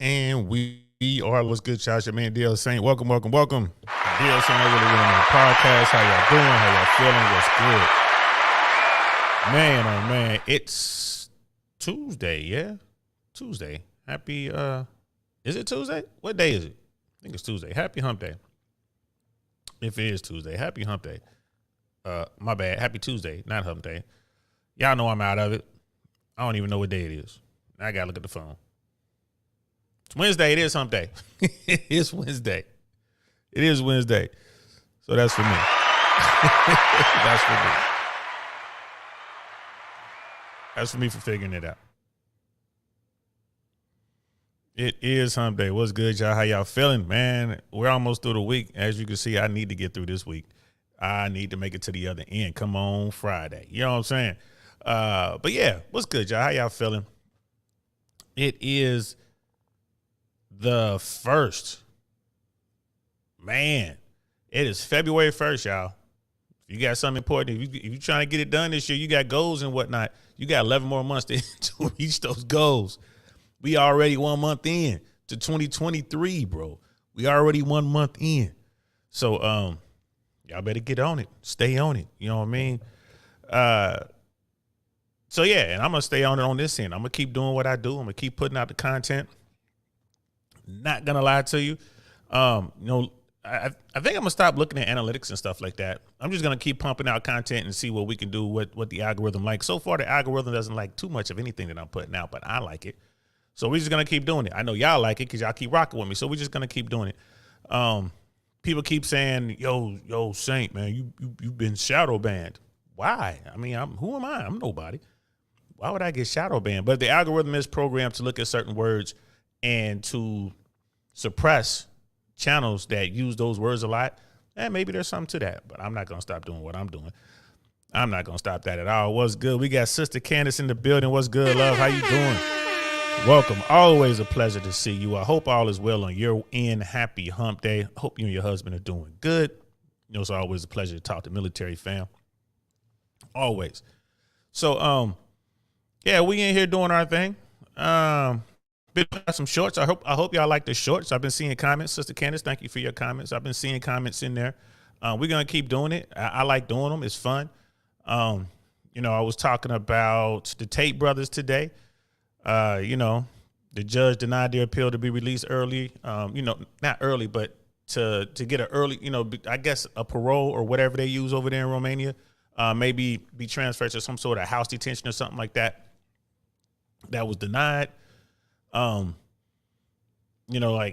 And we are what's good, Josh. Your man DL Saint. Welcome. DL Saint over the podcast. How y'all doing? How y'all feeling? What's good? Man, oh man, it's Tuesday, yeah? Tuesday. Happy is it Tuesday? What day is it? I think it's Tuesday. Happy hump day. If it is Tuesday, happy hump day. My bad. Happy Tuesday, not hump day. Y'all know I'm out of it. I don't even know what day it is. I gotta look at the phone. It's Wednesday. It is hump day. It's Wednesday. It is Wednesday. So that's for me. That's for me. That's for me for figuring it out. It is hump day. What's good, y'all? How y'all feeling, man? We're almost through the week. As you can see, I need to get through this week. I need to make it to the other end. Come on Friday. You know what I'm saying? But yeah, what's good, y'all? How y'all feeling? It is the 1st. Man, it is February 1st, y'all. If you got something important, if you're trying to get it done this year, you got goals and whatnot, you got 11 more months to reach those goals. We already 1 month in to 2023, bro. We already 1 month in. So y'all better get on it. Stay on it. You know what I mean? So yeah, and I'm gonna stay on it on this end. I'm gonna keep doing what I do. I'm gonna keep putting out the content. Not gonna lie to you. I think I'm gonna stop looking at analytics and stuff like that. I'm just gonna keep pumping out content and see what we can do, what the algorithm likes. So far, the algorithm doesn't like too much of anything that I'm putting out, but I like it. So we're just gonna keep doing it. I know y'all like it because y'all keep rocking with me. So we're just gonna keep doing it. People keep saying, "Yo, Saint, man, you've been shadow banned." Why? I mean, who am I? I'm nobody. Why would I get shadow banned? But the algorithm is programmed to look at certain words and to suppress channels that use those words a lot. And maybe there's something to that, but I'm not going to stop doing what I'm doing. I'm not going to stop that at all. What's good? We got Sister Candace in the building. What's good, love? How you doing? Welcome. Always a pleasure to see you. I hope all is well on your end. Happy hump day. Hope you and your husband are doing good. You know, it's always a pleasure to talk to military fam. Always. So, yeah, we in here doing our thing. Been some shorts. I hope y'all like the shorts. I've been seeing comments. Sister Candace, thank you for your comments. I've been seeing comments in there. We're gonna keep doing it. I like doing them. It's fun. I was talking about the Tate brothers today. The judge denied their appeal to be released early. Not early, but to get an early, I guess a parole or whatever they use over there in Romania. Maybe be transferred to some sort of house detention or something like that. That was denied. Like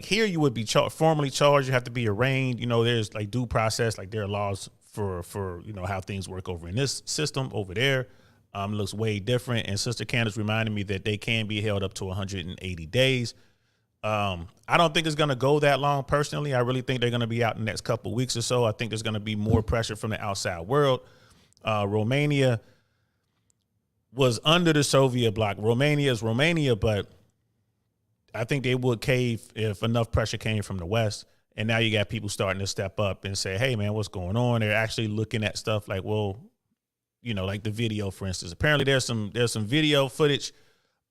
here you would be formally charged. You have to be arraigned. There's like due process. Like there are laws for how things work over in this system over there. Looks way different. And Sister Candace reminded me that they can be held up to 180 days. I don't think it's going to go that long personally. I really think they're going to be out in the next couple of weeks or so. I think there's going to be more pressure from the outside world. Romania was under the Soviet bloc. Romania is Romania, but I think they would cave if enough pressure came from the West. And now you got people starting to step up and say, hey, man, what's going on? They're actually looking at stuff like, well, like the video, for instance. Apparently there's some video footage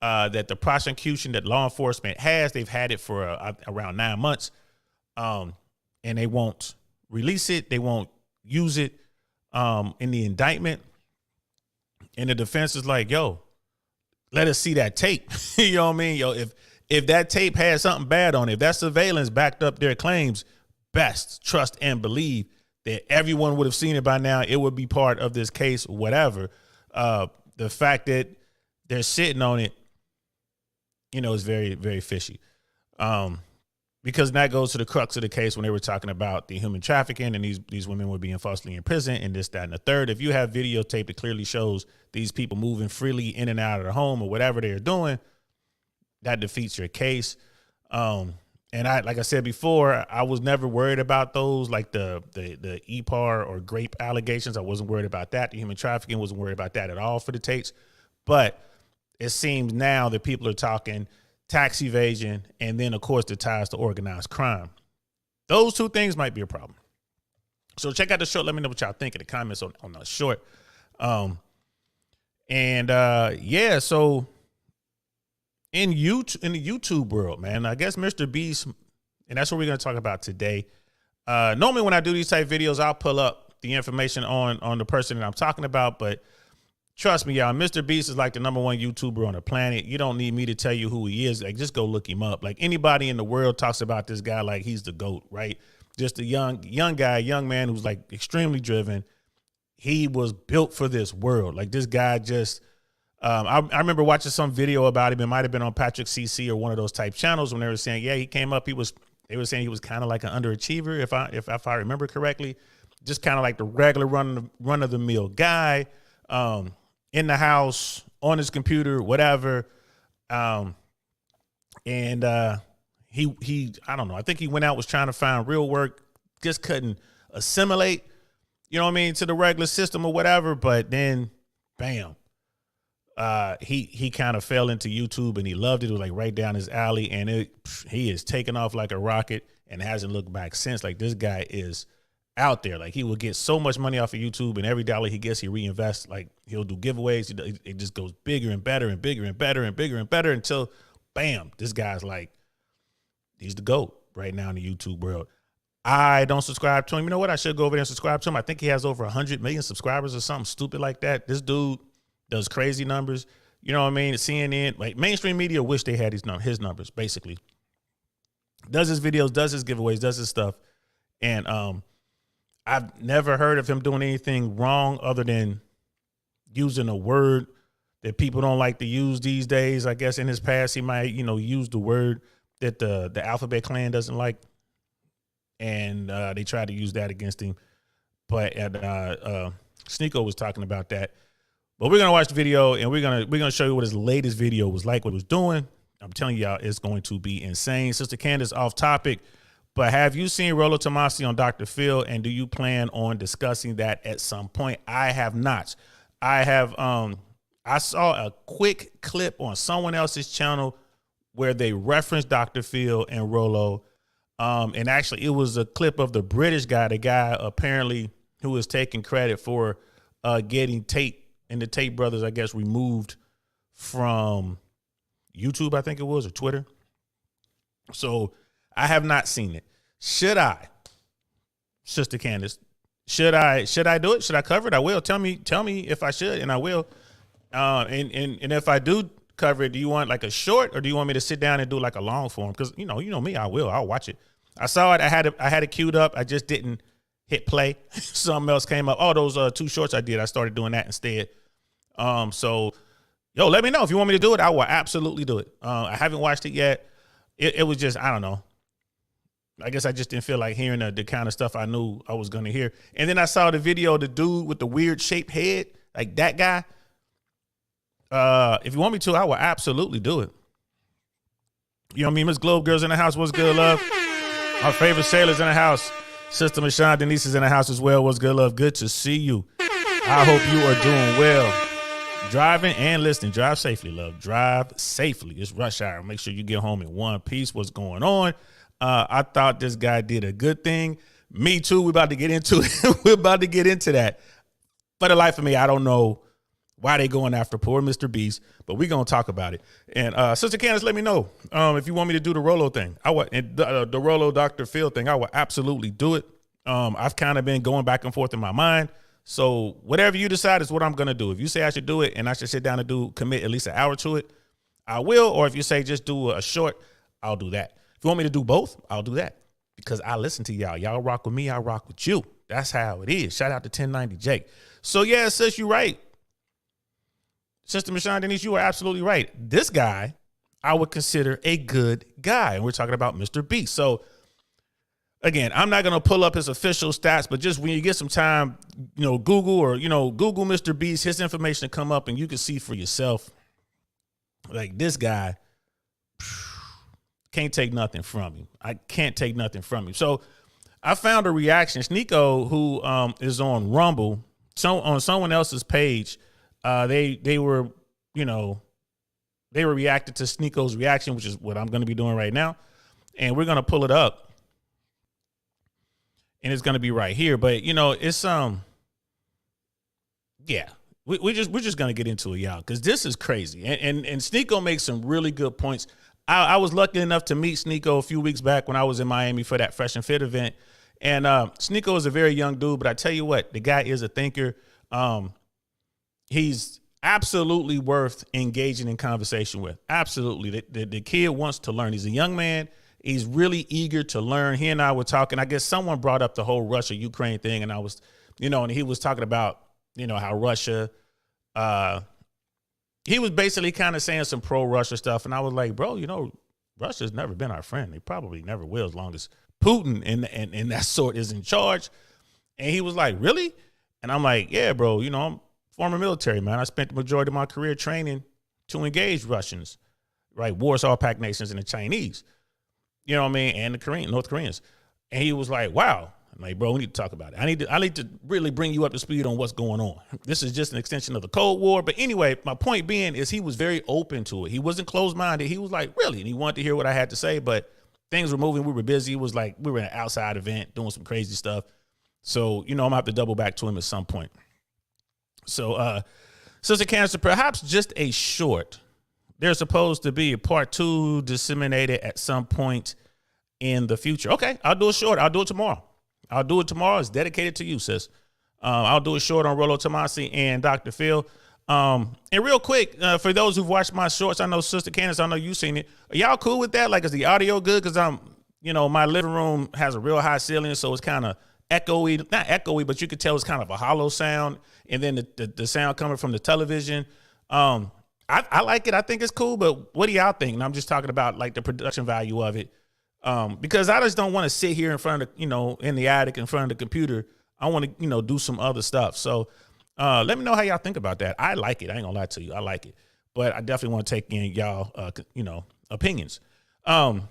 that the prosecution, that law enforcement has. They've had it for around 9 months, and they won't release it. They won't use it in the indictment. And the defense is like, yo, let us see that tape. You know what I mean? Yo, if that tape had something bad on it, if that surveillance backed up their claims, best trust and believe that everyone would have seen it by now. It would be part of this case, whatever. The fact that they're sitting on it, is very, very fishy. Because that goes to the crux of the case when they were talking about the human trafficking and these women were being falsely imprisoned and this, that, and the third. If you have videotape that clearly shows these people moving freely in and out of their home or whatever they're doing, that defeats your case. And like I said before, I was never worried about those, like the EPAR or grape allegations. I wasn't worried about that. The human trafficking, wasn't worried about that at all for the Tates. But it seems now that people are talking tax evasion, and then, of course, the ties to organized crime. Those two things might be a problem. So check out the short. Let me know what y'all think in the comments on the short. So in the YouTube world, man, I guess Mr. Beast, and that's what we're going to talk about today. Normally when I do these type videos, I'll pull up the information on the person that I'm talking about, but trust me, y'all, Mr. Beast is like the #1 YouTuber on the planet. You don't need me to tell you who he is. Like, just go look him up. Like, anybody in the world talks about this guy like he's the GOAT, right? Just a young guy, young man who's like extremely driven. He was built for this world. Like, this guy just, I remember watching some video about him. It might have been on Patrick CC or one of those type channels when they were saying, yeah, he came up. They were saying he was kind of like an underachiever, if I remember correctly. Just kind of like the regular run of the mill guy, in the house, on his computer, whatever. He I don't know. I think he went out, was trying to find real work, just couldn't assimilate, you know what I mean, to the regular system or whatever. But then, bam, he kind of fell into YouTube and he loved it. It was like right down his alley, and he is taking off like a rocket and hasn't looked back since. Like, this guy is out there. Like, he will get so much money off of YouTube, and every dollar he gets, he reinvests. Like, he'll do giveaways. It just goes bigger and better and bigger and better and bigger and better until, bam, this guy's like, he's the GOAT right now in the YouTube world. I don't subscribe to him. You know what? I should go over there and subscribe to him. I think he has over 100 million subscribers or something stupid like that. This dude does crazy numbers. You know what I mean? CNN, like, mainstream media wish they had his numbers, basically. Does his videos, does his giveaways, does his stuff. And I've never heard of him doing anything wrong other than using a word that people don't like to use these days. I guess in his past, he might, use the word that the Alphabet Clan doesn't like. And they tried to use that against him. But Sneako was talking about that. But we're going to watch the video, and we're gonna show you what his latest video was like, what he was doing. I'm telling y'all, it's going to be insane. Sister Candace, off topic, but have you seen Rollo Tomassi on Dr. Phil, and do you plan on discussing that at some point? I have not. I have. I saw a quick clip on someone else's channel where they referenced Dr. Phil and Rollo, and actually it was a clip of the British guy, the guy apparently who was taking credit for getting Tate and the Tate brothers, I guess, removed from YouTube, I think it was, or Twitter. So I have not seen it. Should I, Sister Candace? Should I do it? Should I cover it? I will. Tell me if I should, and I will. And if I do cover it, do you want like a short, or do you want me to sit down and do like a long form? Because you know me, I'll watch it. I saw it. I had it queued up. I just didn't hit play. Something else came up. Oh, those 2 shorts I did. I started doing that instead. So yo, let me know if you want me to do it. I will absolutely do it. I haven't watched it yet. It was just, I don't know. I guess I just didn't feel like hearing the kind of stuff I knew I was going to hear. And then I saw the video, the dude with the weird shaped head, like that guy. If you want me to, I will absolutely do it. You know what I mean? Miss Globe Girls in the house. What's good, love? Our favorite sailors in the house. Sister Michonne Denise is in the house as well. What's good, love? Good to see you. I hope you are doing well. Driving and listening. Drive safely, love. Drive safely. It's rush hour. Make sure you get home in one piece. What's going on? I thought this guy did a good thing. Me too. We're about to get into it. We're about to get into that. For the life of me, I don't know why they going after poor Mr. Beast, but we're going to talk about it. And Sister Candace, let me know if you want me to do the Rollo thing. The Rollo Dr. Phil thing, I will absolutely do it. I've kind of been going back and forth in my mind. So whatever you decide is what I'm going to do. If you say I should do it and I should sit down and commit at least an hour to it, I will. Or if you say just do a short, I'll do that. If you want me to do both, I'll do that. Because I listen to y'all. Y'all rock with me, I rock with you. That's how it is. Shout out to 1090 Jake. So yeah, sis, you're right. Sister Michonne Denise, you are absolutely right. This guy, I would consider a good guy. And we're talking about Mr. Beast. So again, I'm not going to pull up his official stats, but just when you get some time, Google Google Mr. Beast, his information to come up and you can see for yourself. Like, this guy, can't take nothing from him. I can't take nothing from him. So I found a reaction. Sneako, who is on Rumble, on someone else's page, they were reacting to Sneako's reaction, which is what I'm going to be doing right now. And we're going to pull it up. And it's going to be right here. But, it's, yeah, we're just gonna get into it, y'all, because this is crazy. And Sneako makes some really good points. I was lucky enough to meet Sneako a few weeks back when I was in Miami for that Fresh and Fit event. And Sneako is a very young dude, but I tell you what, the guy is a thinker. He's absolutely worth engaging in conversation with. Absolutely. The kid wants to learn. He's a young man. He's really eager to learn. He and I were talking. I guess someone brought up the whole Russia-Ukraine thing, and I was, and he was talking about, how Russia, he was basically kind of saying some pro-Russia stuff, and I was like, bro, Russia's never been our friend. They probably never will, as long as Putin and that sort is in charge. And he was like, really? And I'm like, yeah, bro, I'm former military, man. I spent the majority of my career training to engage Russians, right? Warsaw Pact nations and the Chinese, you know what I mean? And the North Koreans. And he was like, wow. I'm like, bro, we need to talk about it. I need to really bring you up to speed on what's going on. This is just an extension of the Cold War. But anyway, my point being is he was very open to it. He wasn't closed-minded. He was like, really? And he wanted to hear what I had to say, but things were moving. We were busy. It was like we were in an outside event doing some crazy stuff. So, I'm going to have to double back to him at some point. So, Sister Cancer, perhaps just a short. There's supposed to be a part 2 disseminated at some point in the future. Okay, I'll do a short. I'll do it tomorrow. It's dedicated to you, sis. I'll do a short on Rollo Tomasi and Dr. Phil. And real quick, for those who've watched my shorts, I know Sister Candace, I know you've seen it. Are y'all cool with that? Like, is the audio good? Because my living room has a real high ceiling, so it's kind of echoey, not echoey, but you could tell it's kind of a hollow sound. And then the sound coming from the television. I like it. I think it's cool, but what do y'all think? And I'm just talking about like the production value of it. Because I just don't want to sit here in front of in the attic in front of the computer. I want to, do some other stuff. So let me know how y'all think about that. I like it. I ain't gonna lie to you. I like it. But I definitely want to take in y'all, opinions. So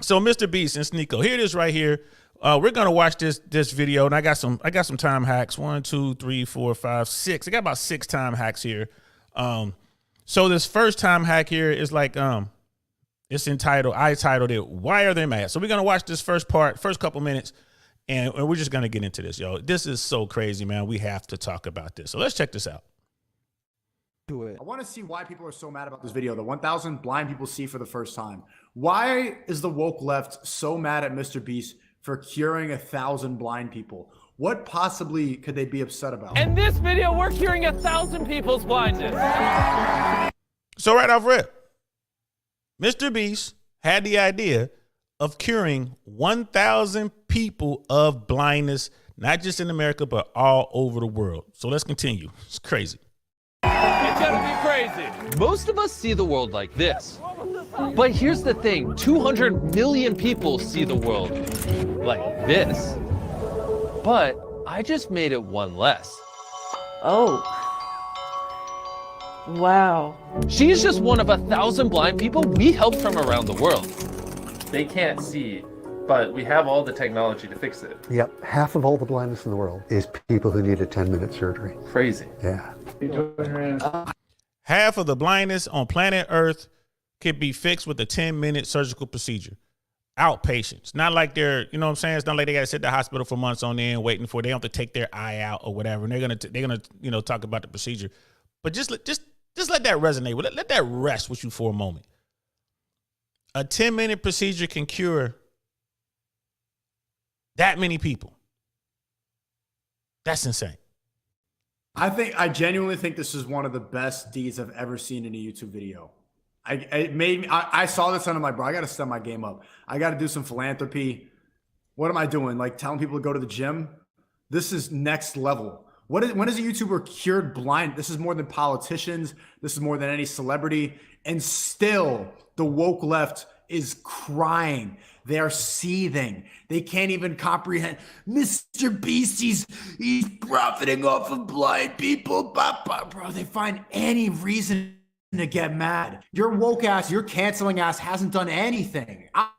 Mr. Beast and Sneako, here it is right here. We're gonna watch this video, and I got some time hacks. 1, 2, 3, 4, 5, 6. I got about 6 time hacks here. So this first time hack here is like I titled it, "Why Are They Mad?" So we're gonna watch this first couple minutes, and we're just gonna get into this, yo. This is so crazy, man. We have to talk about this. So let's check this out. I want to see why people are so mad about this video. The 1,000 blind people see for the first time. Why is the woke left so mad at Mr. Beast for curing 1,000 blind people? What possibly could they be upset about? In this video, we're curing 1,000 people's blindness. So right off rip, Mr. Beast had the idea of curing 1,000 people of blindness, not just in America, but all over the world. So let's continue. It's crazy. It's gonna be crazy. Most of us see the world like this. But here's the thing, 200 million people see the world like this. But I just made it one less. Oh. Wow. She's just one of 1,000 blind people we helped from around the world. They can't see, but we have all the technology to fix it. Yep, half of all the blindness in the world is people who need a 10-minute surgery. Crazy. Yeah. Half of the blindness on planet Earth could be fixed with a 10-minute surgical procedure. Outpatients. Not like they're, you know what I'm saying? It's not like they got to sit in the hospital for months on end waiting for, they don't have to take their eye out or whatever. And they're gonna talk about the procedure. But just let that resonate. Let that rest with you for a moment. A 10-minute procedure can cure that many people. That's insane. I genuinely think this is one of the best deeds I've ever seen in a YouTube video. I saw this and I'm like, bro, I got to step my game up. I got to do some philanthropy. What am I doing? Like telling people to go to the gym? This is next level. When is a YouTuber cured blind? This is more than politicians. This is more than any celebrity. And still the woke left is crying. They are seething. They can't even comprehend. Mr. Beast, he's profiting off of blind people. Bro, they find any reason to get mad. Your woke ass, your canceling ass hasn't done anything. I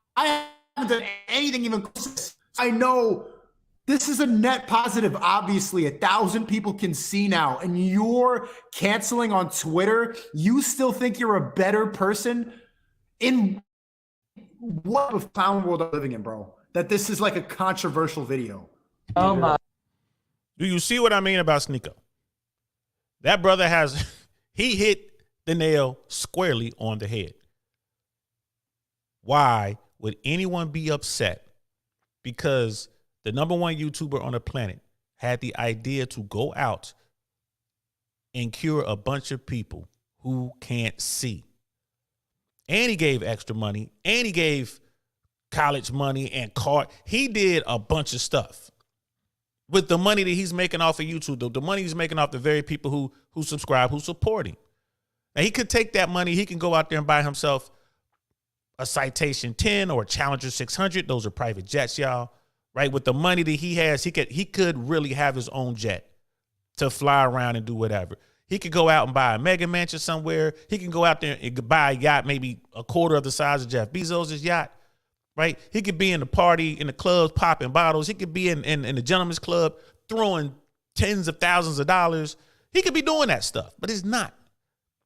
haven't done anything even close. I know this is a net positive. Obviously, 1,000 people can see now, and you're canceling on Twitter. You still think you're a better person? In what a found world I'm living in, bro? That this is like a controversial video. Oh my. Do you see what I mean about Sneako? That brother he hit the nail squarely on the head. Why would anyone be upset? Because the number one YouTuber on the planet had the idea to go out and cure a bunch of people who can't see. And he gave extra money, and he gave college money and car. He did a bunch of stuff with the money that he's making off of YouTube, the money he's making off the very people who subscribe, who support him. Now, he could take that money, he can go out there and buy himself a Citation 10 or a Challenger 600. Those are private jets, y'all. Right? With the money that he has, he could really have his own jet to fly around and do whatever. He could go out and buy a mega mansion somewhere. He can go out there and buy a yacht maybe a quarter of the size of Jeff Bezos' yacht. Right? He could be in the party, in the clubs, popping bottles. He could be in the gentleman's club throwing tens of thousands of dollars. He could be doing that stuff, but he's not.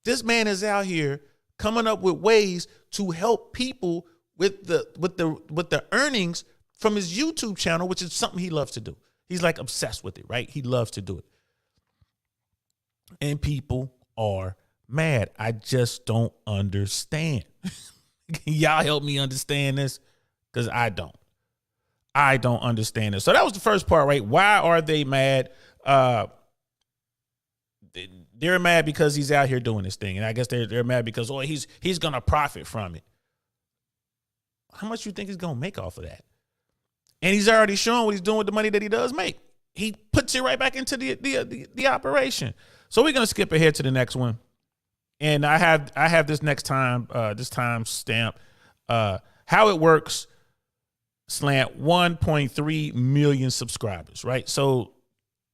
This man is out here coming up with ways to help people with the earnings from his YouTube channel, which is something he loves to do. He's like obsessed with it, right? He loves to do it. And people are mad. I just don't understand. Y'all help me understand this, because I don't understand this. So that was the first part, right? Why are they mad? They're mad because he's out here doing this thing. And I guess they're mad because, he's going to profit from it. How much you think he's going to make off of that? And he's already shown what he's doing with the money that he does make. He puts it right back into the operation. So we're going to skip ahead to the next one. And I have this next time, this time stamp, how it works, slant 1.3 million subscribers, right? So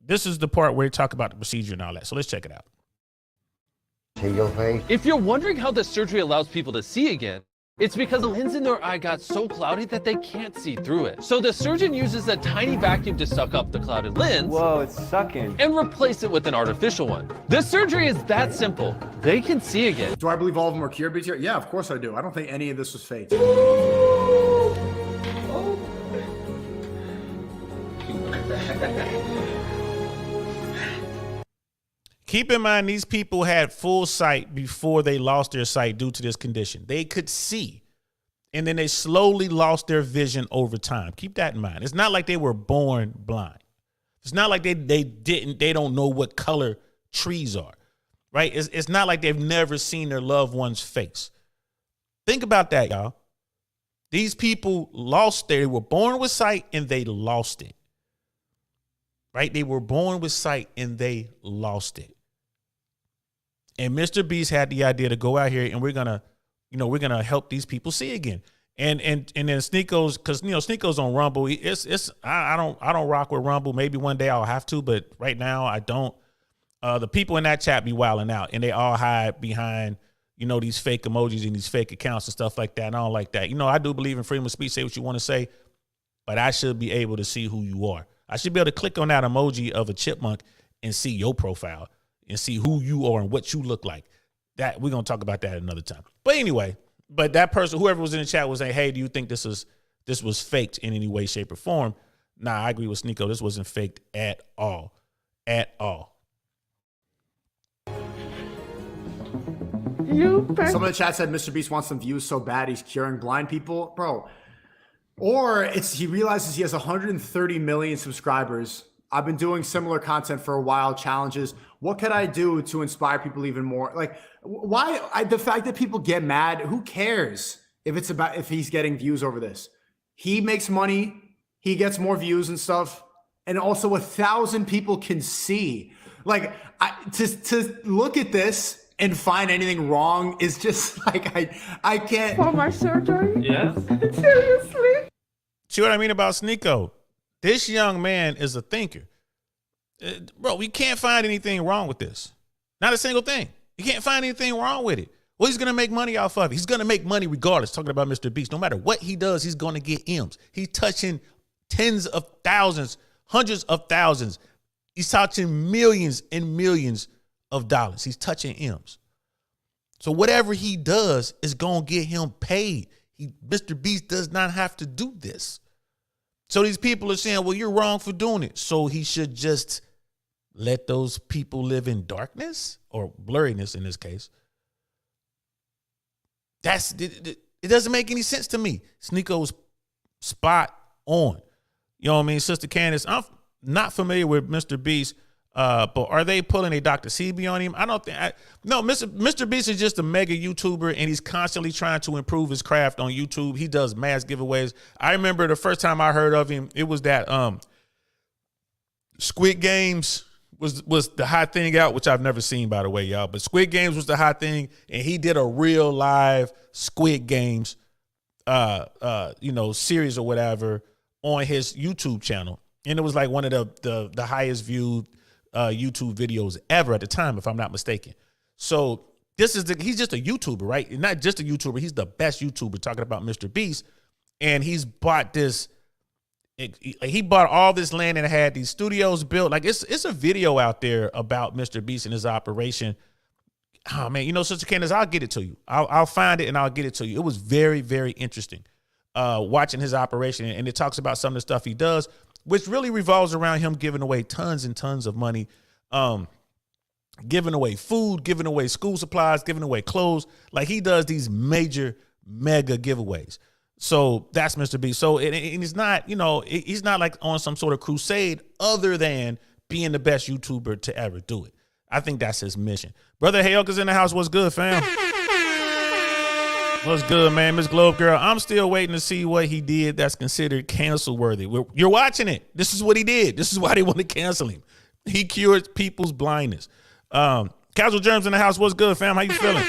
this is the part where they talk about the procedure and all that. So let's check it out. If you're wondering how the surgery allows people to see again, it's because the lens in their eye got so cloudy that they can't see through it. So the surgeon uses a tiny vacuum to suck up the clouded lens. Whoa, it's sucking. And replace it with an artificial one. This surgery is that simple. They can see again. Do I believe all of them are cured, BTR? Yeah, of course I do. I don't think any of this was fake. Keep in mind, these people had full sight before they lost their sight due to this condition. They could see, and then they slowly lost their vision over time. Keep that in mind. It's not like they were born blind. It's not like they don't know what color trees are, right? It's not like they've never seen their loved one's face. Think about that, y'all. These people they were born with sight and they lost it, right? They were born with sight and they lost it. And Mr. Beast had the idea to go out here and we're gonna help these people see again. And then Sneako's, because Sneako's on Rumble. I don't rock with Rumble. Maybe one day I'll have to, but right now I don't. The people in that chat be wilding out, and they all hide behind these fake emojis and these fake accounts and stuff like that. And I don't like that. I do believe in freedom of speech. Say what you want to say, but I should be able to see who you are. I should be able to click on that emoji of a chipmunk and see your profile and see who you are and what you look like. That we're gonna talk about that another time. But anyway, that person, whoever was in the chat, was saying, "Hey, do you think this was faked in any way, shape, or form?" Nah, I agree with Sneeko. This wasn't faked at all, at all. Some of the chat said Mr. Beast wants some views so bad he's curing blind people, bro. Or he realizes he has 130 million subscribers. I've been doing similar content for a while, challenges. What could I do to inspire people even more? Like, the fact that people get mad, who cares if he's getting views over this? He makes money, he gets more views and stuff, and also 1,000 people can see. Like, to look at this and find anything wrong is just like, I can't. For my surgery? Yes. Seriously? See what I mean about Sneeko? This young man is a thinker. Bro, we can't find anything wrong with this. Not a single thing. You can't find anything wrong with it. Well, he's going to make money off of it. He's going to make money regardless. Talking about Mr. Beast. No matter what he does, he's going to get M's. He's touching tens of thousands, hundreds of thousands. He's touching millions and millions of dollars. He's touching M's. So whatever he does is going to get him paid. Mr. Beast does not have to do this. So these people are saying, well, you're wrong for doing it. So he should just let those people live in darkness or blurriness in this case. It doesn't make any sense to me. Sneako's spot on. You know what I mean? Sister Candace, I'm not familiar with Mr. Beast, but are they pulling a Dr. CB on him? I don't think. No, Mr. Beast is just a mega YouTuber, and he's constantly trying to improve his craft on YouTube. He does mass giveaways. I remember the first time I heard of him, it was that Squid Games was the hot thing out, which I've never seen, by the way, y'all. But Squid Games was the hot thing, and he did a real live Squid Games, series or whatever on his YouTube channel, and it was like one of the highest viewed YouTube videos ever at the time, if I'm not mistaken. So he's just a YouTuber, right? And not just a YouTuber, he's the best YouTuber, talking about Mr. Beast, and he's bought this. He bought all this land and had these studios built. Like it's a video out there about Mr. Beast and his operation. Oh man, Sister Candace, I'll get it to you. I'll find it and I'll get it to you. It was very, very interesting watching his operation, and it talks about some of the stuff he does, which really revolves around him giving away tons and tons of money, giving away food, giving away school supplies, giving away clothes. Like he does these major, mega giveaways. So that's Mr. B. So and it's not, he's not like on some sort of crusade other than being the best YouTuber to ever do it. I think that's his mission. Brother Hayoka's in the house. What's good, fam? What's good, man? Miss Globe Girl, I'm still waiting to see what he did that's considered cancel worthy. You're watching it. This is what he did. This is why they want to cancel him. He cured people's blindness. Casual Germs in the house. What's good, fam? How you feeling?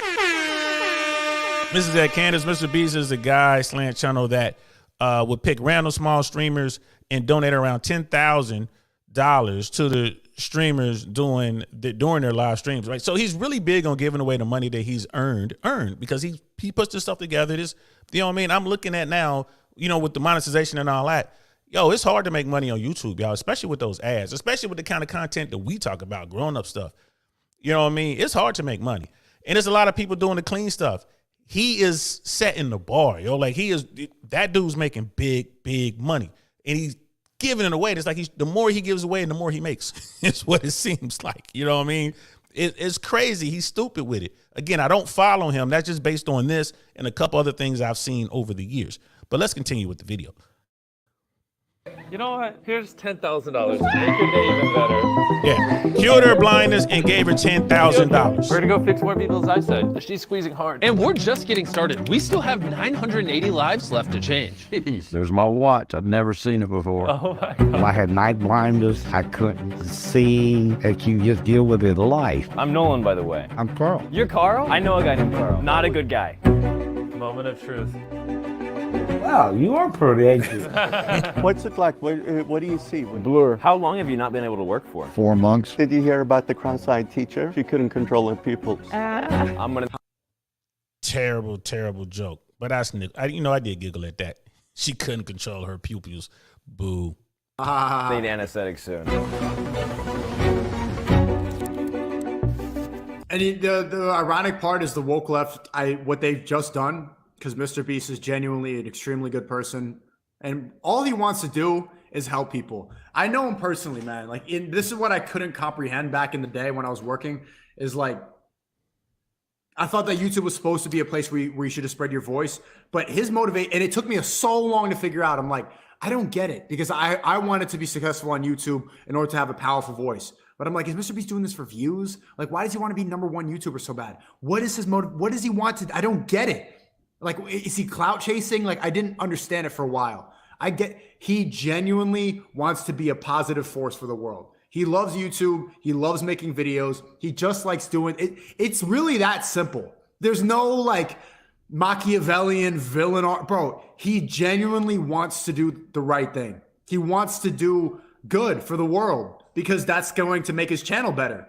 Mrs. Ed Candace, Mr. Beast is a guy slant channel that would pick random small streamers and donate around $10,000 to the streamers during their live streams, right? So he's really big on giving away the money that he's earned because he puts this stuff together. This, you know what I mean? I'm looking at now, with the monetization and all that. Yo, it's hard to make money on YouTube, y'all, especially with those ads, especially with the kind of content that we talk about, grown up stuff. You know what I mean? It's hard to make money. And there's a lot of people doing the clean stuff. He is setting the bar, yo. Like that dude's making big, big money, and he's giving it away. It's like the more he gives away, and the more he makes. It's what it seems like. You know what I mean? It's crazy. He's stupid with it. Again, I don't follow him. That's just based on this and a couple other things I've seen over the years. But let's continue with the video. You know what? Here's $10,000. Make your day even better. Yeah, cured her blindness and gave her $10,000. We're gonna go fix more people's eyesight. She's squeezing hard. And we're just getting started. We still have 980 lives left to change. There's my watch. I've never seen it before. Oh my God. I had night blindness. I couldn't see. That you just deal with it life. I'm Nolan, by the way. I'm Carl. You're Carl? I know a guy named Carl. Not a good guy. Moment of truth. Wow, you are pretty, ain't you? What's it like? What do you see? Blur. How long have you not been able to work for? 4 months. Did you hear about the cross-eyed teacher? She couldn't control her pupils. I'm gonna. Terrible, terrible joke. But I did giggle at that. She couldn't control her pupils. Boo. Need anesthetic soon. And the ironic part is the woke left. What they've just done. Because Mr. Beast is genuinely an extremely good person, and all he wants to do is help people. I know him personally, man. Like, this is what I couldn't comprehend back in the day when I was working. Is like, I thought that YouTube was supposed to be a place where you should have spread your voice, but his motivate, and it took me so long to figure out. I'm like, I don't get it, because I wanted to be successful on YouTube in order to have a powerful voice. But I'm like, is Mr. Beast doing this for views? Like, why does he want to be #1 YouTuber so bad? What is his motive? What does he want to? I don't get it. Like, is he clout chasing? Like, I didn't understand it for a while. He genuinely wants to be a positive force for the world. He loves YouTube. He loves making videos. He just likes doing it. It's really that simple. There's no like Machiavellian villain art. Bro, he genuinely wants to do the right thing. He wants to do good for the world because that's going to make his channel better.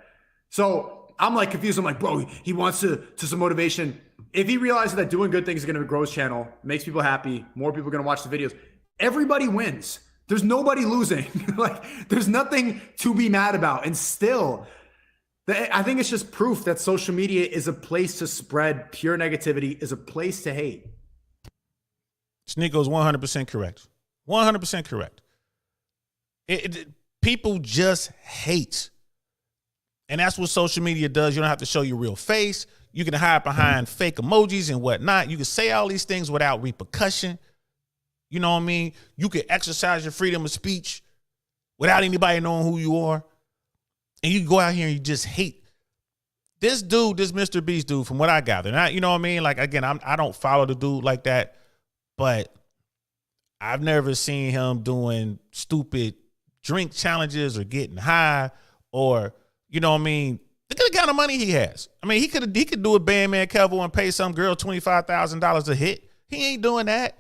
So I'm like confused. I'm like, bro, he wants to some motivation. If he realizes that doing good things is going to grow his channel, makes people happy, more people are going to watch the videos, everybody wins. There's nobody losing. Like, there's nothing to be mad about. And still, I think it's just proof that social media is a place to spread pure negativity, is a place to hate. Sneako's 100% correct. 100% correct. People just hate. And that's what social media does. You don't have to show your real face. You can hide behind fake emojis and whatnot. You can say all these things without repercussion. You know what I mean? You can exercise your freedom of speech without anybody knowing who you are. And you can go out here and you just hate. This dude, this Mr. Beast dude, from what I gather, you know what I mean? Like, again, I don't follow the dude like that, but I've never seen him doing stupid drink challenges or getting high or, you know what I mean? Look at the kind of money he has. I mean, he could do a Bandman Kevo and pay some girl $25,000 a hit. He ain't doing that.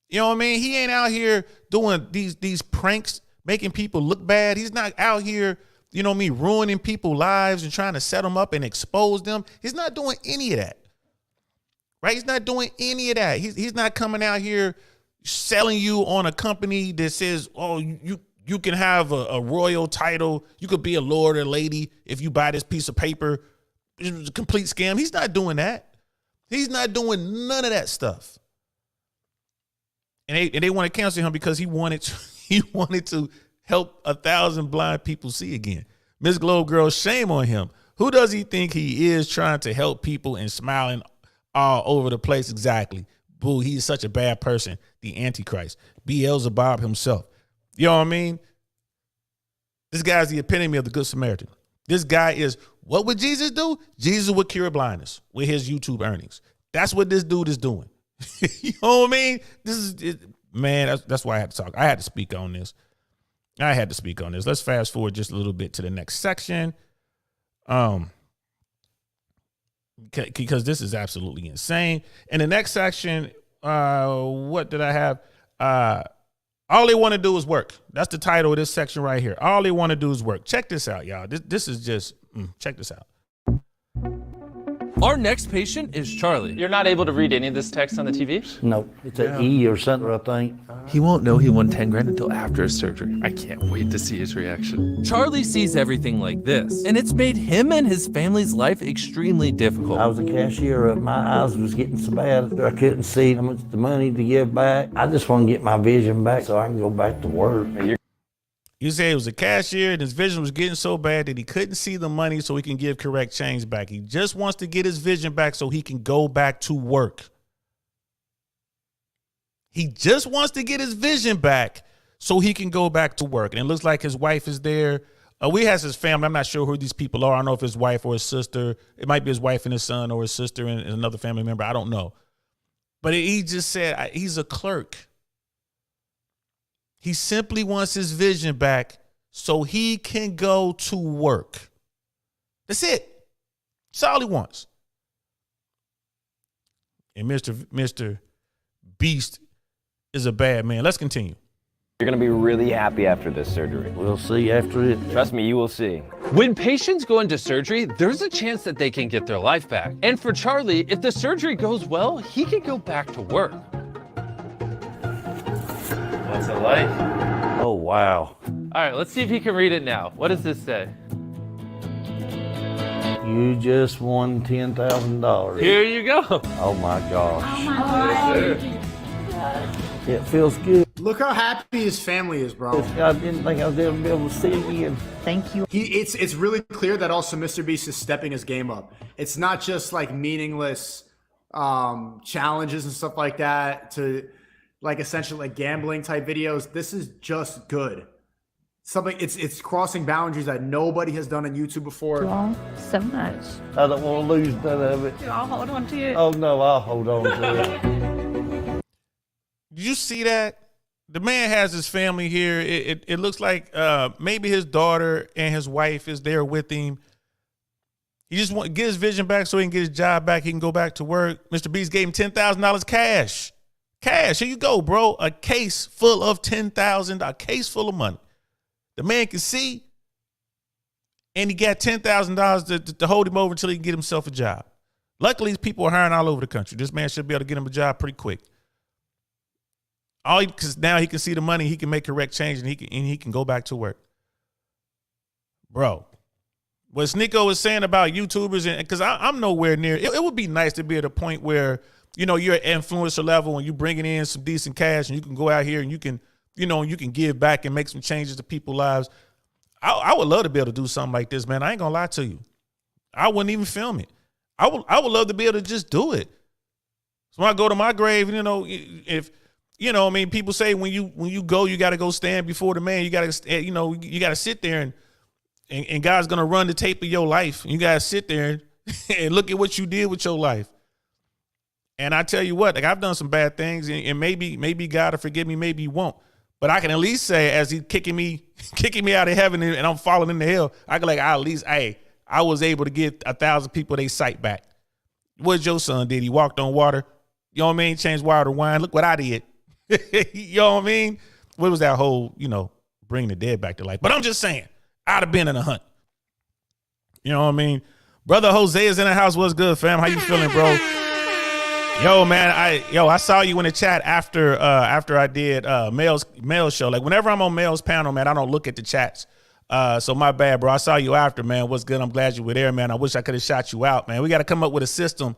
You know what I mean? He ain't out here doing these pranks, making people look bad. He's not out here, you know what I mean, ruining people's lives and trying to set them up and expose them. He's not doing any of that. Right? He's not doing any of that. He's not coming out here selling you on a company that says, oh, you can have a royal title. You could be a lord or lady if you buy this piece of paper. It's a complete scam. He's not doing that. He's not doing none of that stuff. And they want to cancel him because he wanted to help 1,000 blind people see again. Miss Globe Girl, shame on him. Who does he think he is, trying to help people and smiling all over the place? Exactly. Boo, he's such a bad person. The Antichrist. Beelzebub himself. You know what I mean? This guy's the epitome of the Good Samaritan. This guy is, what would Jesus do? Jesus would cure blindness with his YouTube earnings. That's what this dude is doing. You know what I mean? This is, man, that's why I had to talk. I had to speak on this. Let's fast forward just a little bit to the next section. Because this is absolutely insane. In the next section, what did I have? All they want to do is work. That's the title of this section right here. All they want to do is work. Check this out, y'all. This is just, check this out. Our next patient is Charlie. You're not able to read any of this text on the TV? No, it's an E or something, I think. He won't know he won 10 grand until after his surgery. I can't wait to see his reaction. Charlie sees everything like this, and it's made him and his family's life extremely difficult. I was a cashier. My eyes was getting so bad I couldn't see how much the money to give back. I just want to get my vision back so I can go back to work. You say he was a cashier and his vision was getting so bad that he couldn't see the money so he can give correct change back. He just wants to get his vision back so he can go back to work. He just wants to get his vision back so he can go back to work. And it looks like his wife is there. We has his family. I'm not sure who these people are. I don't know if his wife or his sister. It might be his wife and his son, or his sister and another family member. I don't know. But he just said he's a clerk. He simply wants his vision back so he can go to work. That's it. That's all he wants. And Mr. Beast is a bad man. Let's continue. You're going to be really happy after this surgery. We'll see after it. Trust me, you will see. When patients go into surgery, there's a chance that they can get their life back. And for Charlie, if the surgery goes well, he can go back to work. What's it like? Oh, wow. All right, let's see if he can read it now. What does this say? You just won $10,000. Here you go. Oh, my gosh. Oh my God. It feels good. Look how happy his family is, bro. I didn't think I was ever be able to see again. Thank you. It's really clear that also Mr. Beast is stepping his game up. It's not just like meaningless challenges and stuff like that to like essentially like gambling type videos. This is just good. Something it's crossing boundaries that nobody has done on YouTube before. All so much. I don't want to lose none of it. I'll hold on to it. Oh, no, I'll hold on to it. Did you see that? The man has his family here. It looks like maybe his daughter and his wife is there with him. He just want to get his vision back so he can get his job back. He can go back to work. Mr. Beast gave him $10,000 cash. Cash, here you go, bro. A case full of $10,000, a case full of money. The man can see, and he got $10,000 to hold him over until he can get himself a job. Luckily, people are hiring all over the country. This man should be able to get him a job pretty quick. Because now he can see the money, he can make correct change, and he can go back to work. Bro, what Sneeko was saying about YouTubers, and because I'm nowhere near, it would be nice to be at a point where, you know, you're at influencer level and you're bringing in some decent cash and you can go out here and you can, you know, you can give back and make some changes to people's lives. I would love to be able to do something like this, man. I ain't gonna lie to you. I wouldn't even film it. I would love to be able to just do it. So when I go to my grave, you know, if you know, I mean, people say when you go, you got to go stand before the man. You got to, you know, you got to sit there and God's gonna run the tape of your life. You got to sit there and look at what you did with your life. And I tell you what, like I've done some bad things, and maybe God will forgive me, maybe he won't. But I can at least say, as he's kicking me out of heaven and I'm falling into hell, I can at least, hey, I was able to get 1,000 people their sight back. What your son did? He walked on water. You know what I mean? Changed water to wine. Look what I did. You know what I mean? What was that whole, you know, bring the dead back to life? But I'm just saying, I'd have been in a hunt. You know what I mean? Brother Jose is in the house. What's good, fam? How you feeling, bro? Yo, man, I saw you in the chat after I did Mel's show. Like whenever I'm on Mel's panel, man, I don't look at the chats. So my bad, bro. I saw you after, man. What's good? I'm glad you were there, man. I wish I could have shot you out, man. We got to come up with a system.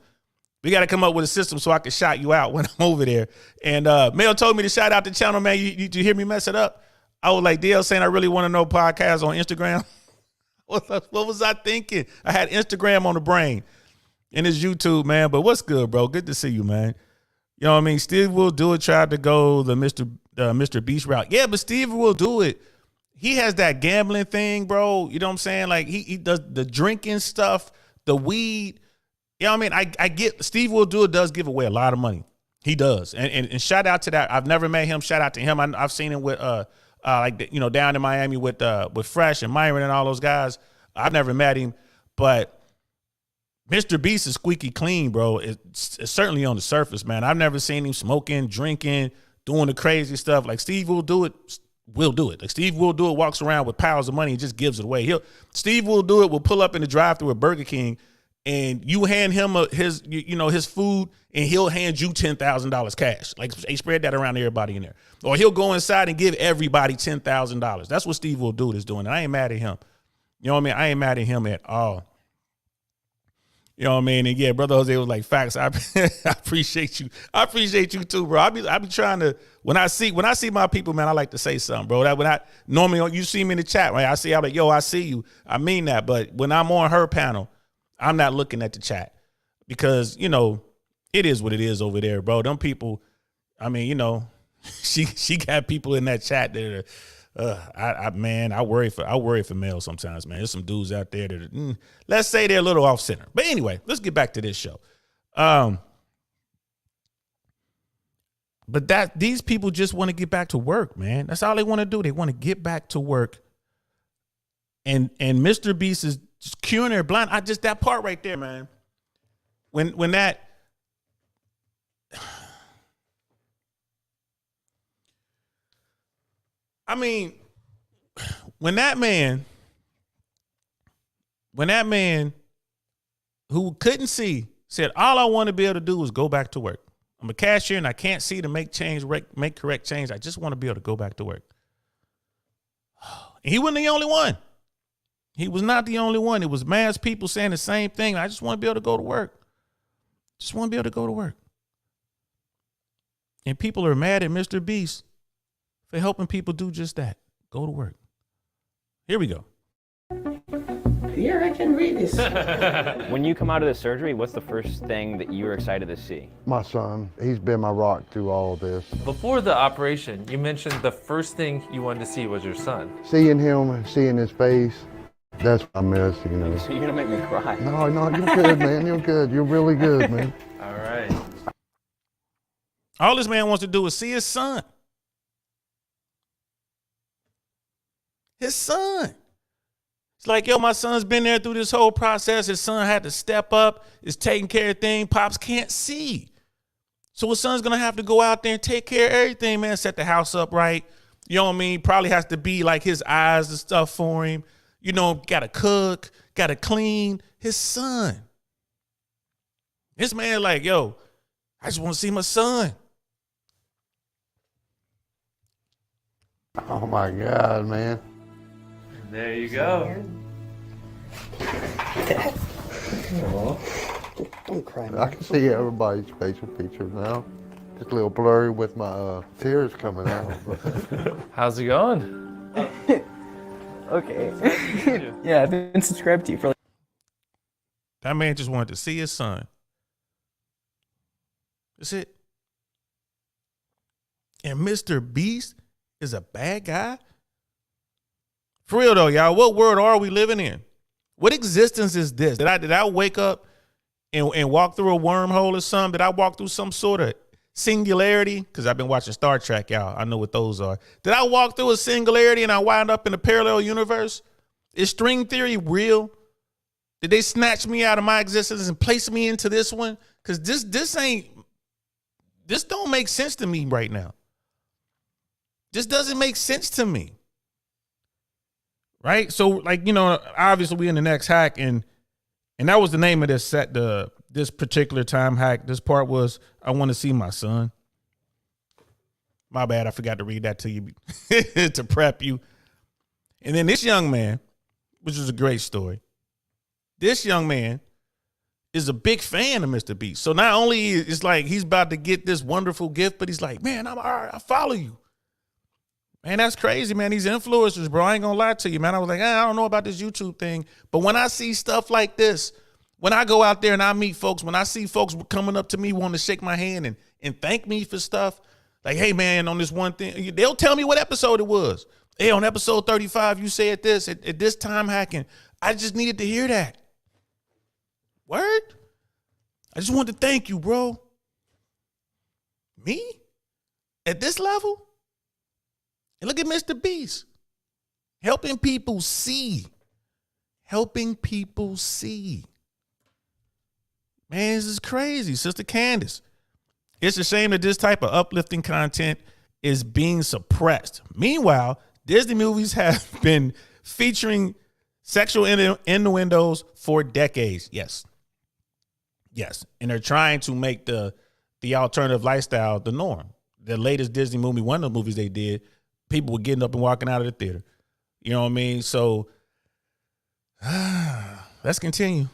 So I can shot you out when I'm over there. And Mel told me to shout out the channel, man. You hear me mess it up? I was like, DL saying I really want to know podcasts on Instagram. What was I thinking? I had Instagram on the brain. And it's YouTube, man. But what's good, bro? Good to see you, man. You know what I mean? Steve Will Do It tried to go the Mr. Beast route. Yeah, but Steve Will Do It. He has that gambling thing, bro. You know what I'm saying? Like he does the drinking stuff, the weed. You know what I mean? I get Steve Will Do It does give away a lot of money. He does. And shout out to that. I've never met him. Shout out to him. I've seen him with like, you know, down in Miami with Fresh and Myron and all those guys. I've never met him, but Mr. Beast is squeaky clean, bro. It's certainly on the surface, man. I've never seen him smoking, drinking, doing the crazy stuff. Like Steve Will Do It. Like Steve Will Do It walks around with piles of money and just gives it away. Steve Will Do It will pull up in the drive-thru at Burger King and you hand him his food and he'll hand you $10,000 cash. Like they spread that around everybody in there. Or he'll go inside and give everybody $10,000. That's what Steve Will Do It is doing. And I ain't mad at him. You know what I mean? I ain't mad at him at all. You know what I mean? And yeah, Brother Jose was like, facts. I appreciate you. I appreciate you too, bro. I be trying to, when I see my people, man, I like to say something, bro. That when I normally, you see me in the chat, right? I'm like, yo, I see you. I mean that. But when I'm on her panel, I'm not looking at the chat because, you know, it is what it is over there, bro. Them people, I mean, you know, she got people in that chat that I worry for Mel sometimes, man. There's some dudes out there that let's say they're a little off center. But anyway, let's get back to this show. But these people just want to get back to work, man. That's all they want to do. They want to get back to work. And Mr. Beast is just curing their blind. That part right there, man. When that I mean, when that man who couldn't see said, all I want to be able to do is go back to work. I'm a cashier and I can't see to make correct change. I just want to be able to go back to work. And he wasn't the only one. He was not the only one. It was mass people saying the same thing. I just want to be able to go to work. Just want to be able to go to work. And people are mad at Mr. Beast for helping people do just that. Go to work. Here we go. Here, I can read this. When you come out of the surgery, what's the first thing that you're excited to see? My son, he's been my rock through all this. Before the operation, you mentioned the first thing you wanted to see was your son. Seeing him, seeing his face, that's what I miss, you know. So you're gonna make me cry. No, you're good, man. You're good. You're really good, man. All right. All this man wants to do is see his son. His son. It's like, yo, my son's been there through this whole process. His son had to step up, is taking care of things. Pops can't see. So his son's going to have to go out there and take care of everything, man. Set the house up right. You know what I mean? Probably has to be like his eyes and stuff for him. You know, got to cook, got to clean. His son. This man like, yo, I just want to see my son. Oh, my God, man. There you go. Don't cry, man. I can see everybody's facial features now. Just a little blurry with my tears coming out. How's it going? Okay. Yeah, I've been subscribed to you for like. That man just wanted to see his son. That's it. And Mr. Beast is a bad guy? For real though, y'all, what world are we living in? What existence is this? Did I wake up and walk through a wormhole or something? Did I walk through some sort of singularity? Because I've been watching Star Trek, y'all. I know what those are. Did I walk through a singularity and I wind up in a parallel universe? Is string theory real? Did they snatch me out of my existence and place me into this one? Because this don't make sense to me right now. This doesn't make sense to me. Right? So, like, you know, obviously we in the next hack, and that was the name of this set, this particular time hack. This part was, I want to see my son. My bad, I forgot to read that to you to prep you. And then this young man, which is a great story. This young man is a big fan of Mr. Beast. So not only it's like he's about to get this wonderful gift, but he's like, man, I'm all right, I follow you. Man, that's crazy, man. These influencers, bro, I ain't gonna lie to you, man. I was like, I don't know about this YouTube thing. But when I see stuff like this, when I go out there and I meet folks, when I see folks coming up to me wanting to shake my hand and thank me for stuff, like, hey, man, on this one thing, they'll tell me what episode it was. Hey, on episode 35, you said this at this time hacking. I just needed to hear that. Word? I just wanted to thank you, bro. Me? At this level? And look at Mr. Beast. Helping people see. Helping people see. Man, this is crazy. Sister Candace. It's a shame that this type of uplifting content is being suppressed. Meanwhile, Disney movies have been featuring sexual innuendos for decades. Yes. Yes. And they're trying to make the alternative lifestyle the norm. The latest Disney movie, one of the movies they did, people were getting up and walking out of the theater. You know what I mean? So let's continue.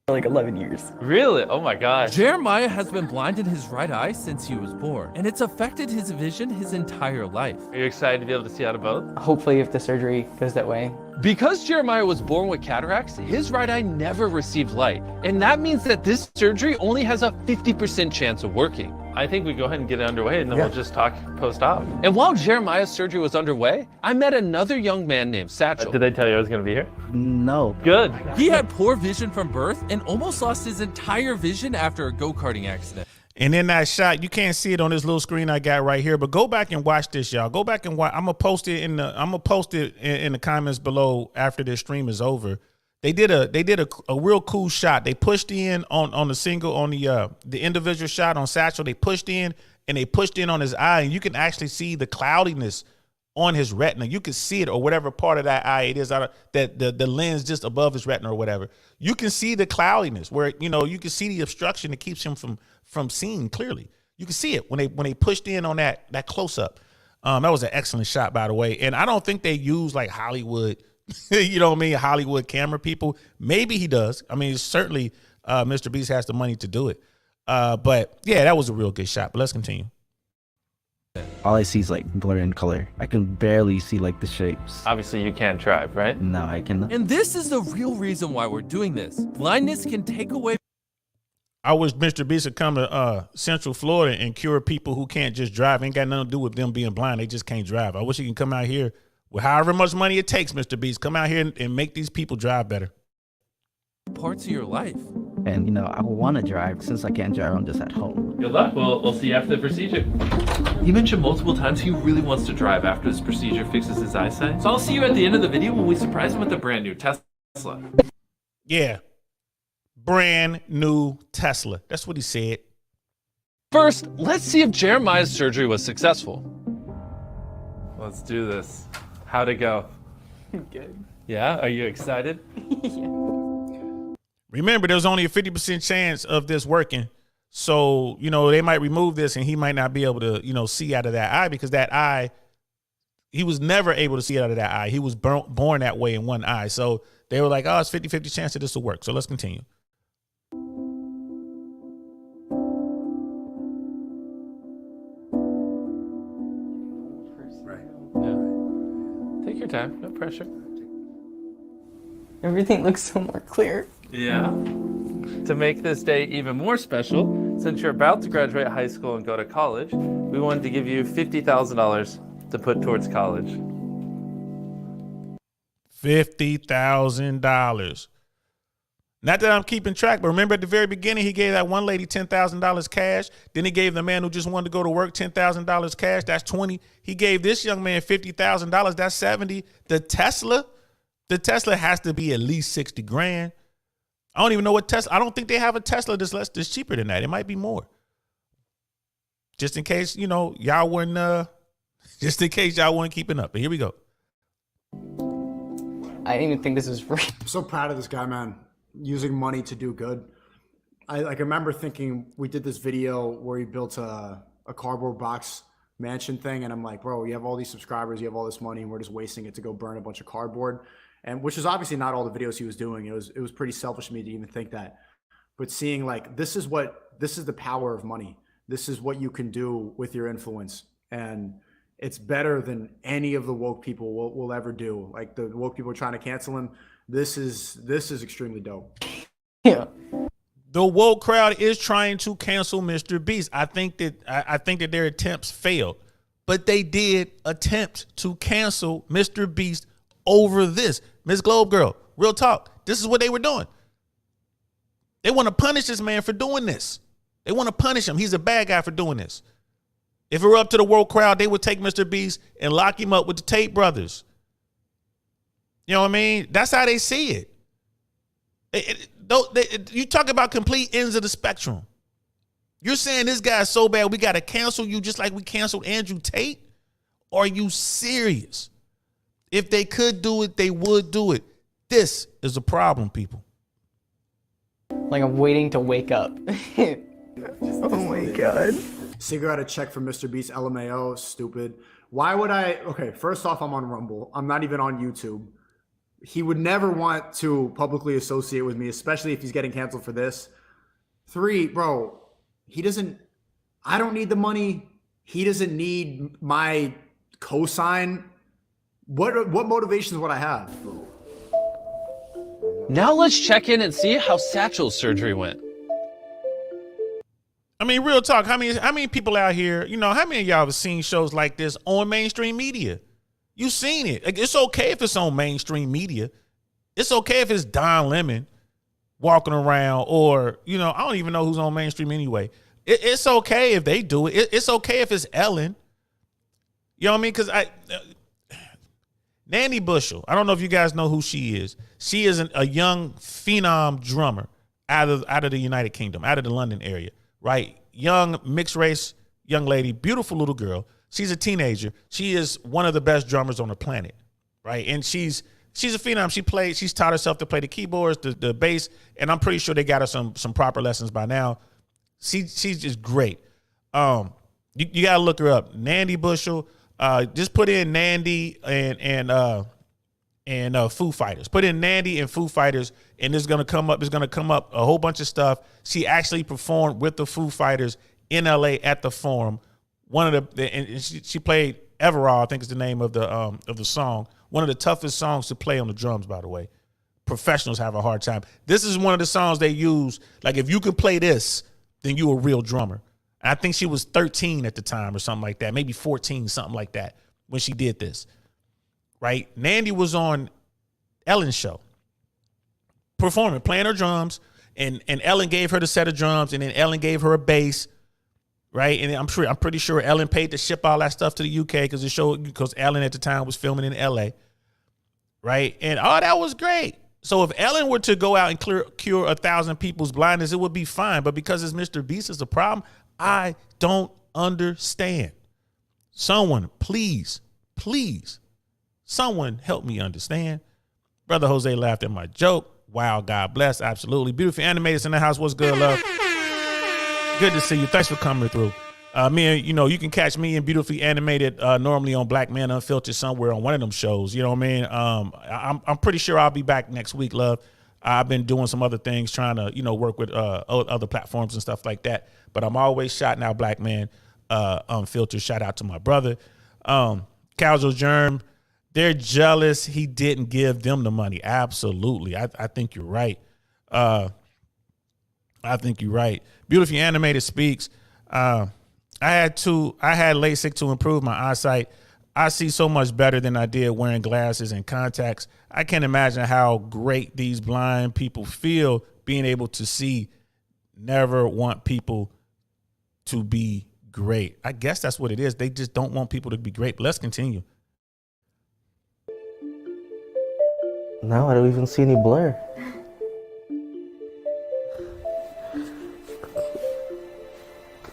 Like 11 years. Really? Oh my gosh. Jeremiah has been blind in his right eye since he was born, and it's affected his vision his entire life. Are you excited to be able to see out of both? Hopefully, if the surgery goes that way. Because Jeremiah was born with cataracts, his right eye never received light. And that means that this surgery only has a 50% chance of working. I think we go ahead and get it underway, and then we'll just talk post-op. And while Jeremiah's surgery was underway, I met another young man named Satchel. Did they tell you I was going to be here? No. Good. He had poor vision from birth and almost lost his entire vision after a go-karting accident. And in that shot, you can't see it on this little screen I got right here, but go back and watch this, y'all. Go back and watch. I'm gonna post it in the comments below after this stream is over. They did a real cool shot. They pushed in on the single on the individual shot on Satchel. They pushed in and they pushed in on his eye, and you can actually see the cloudiness on his retina. You can see it, or whatever part of that eye it is, that the lens just above his retina or whatever. You can see the cloudiness where, you know, you can see the obstruction that keeps him from seeing clearly. You can see it when they pushed in on that close up. That was an excellent shot, by the way. And I don't think they use like Hollywood, you know what I mean, Hollywood camera people. Maybe he does. I mean, certainly Mr. Beast has the money to do it. But yeah, that was a real good shot. But let's continue. All I see is like blur in color. I can barely see like the shapes. Obviously, you can't drive, right? No, I cannot. And this is the real reason why we're doing this. Blindness can take away. I wish Mr. Beast would come to Central Florida and cure people who can't just drive. Ain't got nothing to do with them being blind. They just can't drive. I wish he can come out here with however much money it takes, Mr. Beast. Come out here and make these people drive better. Parts of your life. And you know, I want to drive. Since I can't drive, I'm just at home. Good luck. We'll see you after the procedure. He mentioned multiple times he really wants to drive after this procedure fixes his eyesight. So I'll see you at the end of the video when we surprise him with a brand new Tesla. Yeah. Brand new Tesla. That's what he said. First, let's see if Jeremiah's surgery was successful. Let's do this. How'd it go? Good. Yeah? Are you excited? Remember, there's only a 50% chance of this working. So, you know, they might remove this and he might not be able to, you know, see out of that eye, because that eye, he was never able to see out of that eye. He was born that way in one eye. So they were like, oh, it's 50-50 chance that this will work. So let's continue. your time. No pressure. Everything looks so more clear. Yeah. To make this day even more special, since you're about to graduate high school and go to college, we wanted to give you $50,000 to put towards college. $50,000. Not that I'm keeping track, but remember at the very beginning, he gave that one lady $10,000 cash. Then he gave the man who just wanted to go to work $10,000 cash. That's 20. He gave this young man $50,000. That's 70. The Tesla has to be at least 60 grand. I don't even know what Tesla. I don't think they have a Tesla that's cheaper than that. It might be more. Just in case, y'all weren't just in case y'all weren't keeping up. But here we go. I didn't even think this was free. I'm so proud of this guy, man. Using money to do good. I remember thinking we did this video where he built a cardboard box mansion thing, and I'm like, bro, you have all these subscribers, you have all this money, and we're just wasting it to go burn a bunch of cardboard. And which is obviously not all the videos he was doing. It was pretty selfish of me to even think that. But seeing like this is the power of money. This is what you can do with your influence, and it's better than any of the woke people will ever do. Like the woke people are trying to cancel him. This is extremely dope. Yeah. The woke crowd is trying to cancel Mr. Beast. I think that their attempts failed, but they did attempt to cancel Mr. Beast over this. Miss Globe Girl, real talk. This is what they were doing. They want to punish this man for doing this. They want to punish him. He's a bad guy for doing this. If it were up to the woke crowd, they would take Mr. Beast and lock him up with the Tate brothers. You know what I mean? That's how they see it. You talk about complete ends of the spectrum. You're saying this guy is so bad we got to cancel you just like we canceled Andrew Tate? Or are you serious? If they could do it, they would do it. This is a problem, people. Like I'm waiting to wake up. Oh my God. Sigger had a check from Mr. Beast LMAO. Stupid. Why would I? Okay, first off, I'm on Rumble. I'm not even on YouTube. He would never want to publicly associate with me, especially if he's getting canceled for this. 3, bro, I don't need the money. He doesn't need my cosign. What motivations would I have? Now let's check in and see how Satchel's surgery went. I mean, real talk, how many people out here, how many of y'all have seen shows like this on mainstream media? You've seen it. Like, it's okay if it's on mainstream media. It's okay if it's Don Lemon walking around or, I don't even know who's on mainstream anyway. It's okay if they do it. It's okay if it's Ellen. You know what I mean? Because Nandy Bushell, I don't know if you guys know who she is. She is a young phenom drummer out of the United Kingdom, out of the London area, right? Young, mixed race, young lady, beautiful little girl. She's a teenager. She is one of the best drummers on the planet, right? And she's a phenom. She's taught herself to play the keyboards, the bass, and I'm pretty sure they got her some proper lessons by now. She's just great. You gotta look her up. Nandy Bushell. Just put in Nandy and Foo Fighters. Put in Nandy and Foo Fighters, and it's gonna come up a whole bunch of stuff. She actually performed with the Foo Fighters in LA at the Forum. And she played Everall, I think is the name of the song. One of the toughest songs to play on the drums, by the way. Professionals have a hard time. This is one of the songs they use. Like, if you can play this, then you a real drummer. And I think she was 13 at the time or something like that, maybe 14, something like that, when she did this. Right? Nandy was on Ellen's show, performing, playing her drums, and Ellen gave her the set of drums, and then Ellen gave her a bass. Right, and I'm pretty sure Ellen paid to ship all that stuff to the UK because Ellen at the time was filming in LA, right? And that was great. So if Ellen were to go out and cure 1,000 people's blindness, it would be fine. But because it's Mr. Beast is the problem, I don't understand. Someone, please, someone help me understand. Brother Jose laughed at my joke. Wow, God bless. Absolutely. Beautiful animators in the house. What's good, love? Good to see you. Thanks for coming through. You can catch me in Beautifully Animated normally on Black Man Unfiltered somewhere on one of them shows. You know what I mean? I'm pretty sure I'll be back next week, love. I've been doing some other things, trying to, work with other platforms and stuff like that. But I'm always shouting out Black Man Unfiltered. Shout out to my brother. Calzo Germ, They're jealous he didn't give them the money. Absolutely. I think you're right. I think you're right. Beautifully Animated speaks. I had LASIK to improve my eyesight. I see so much better than I did wearing glasses and contacts. I can't imagine how great these blind people feel being able to see. Never want people to be great. I guess that's what it is. They just don't want people to be great. But let's continue. No, I don't even see any blur.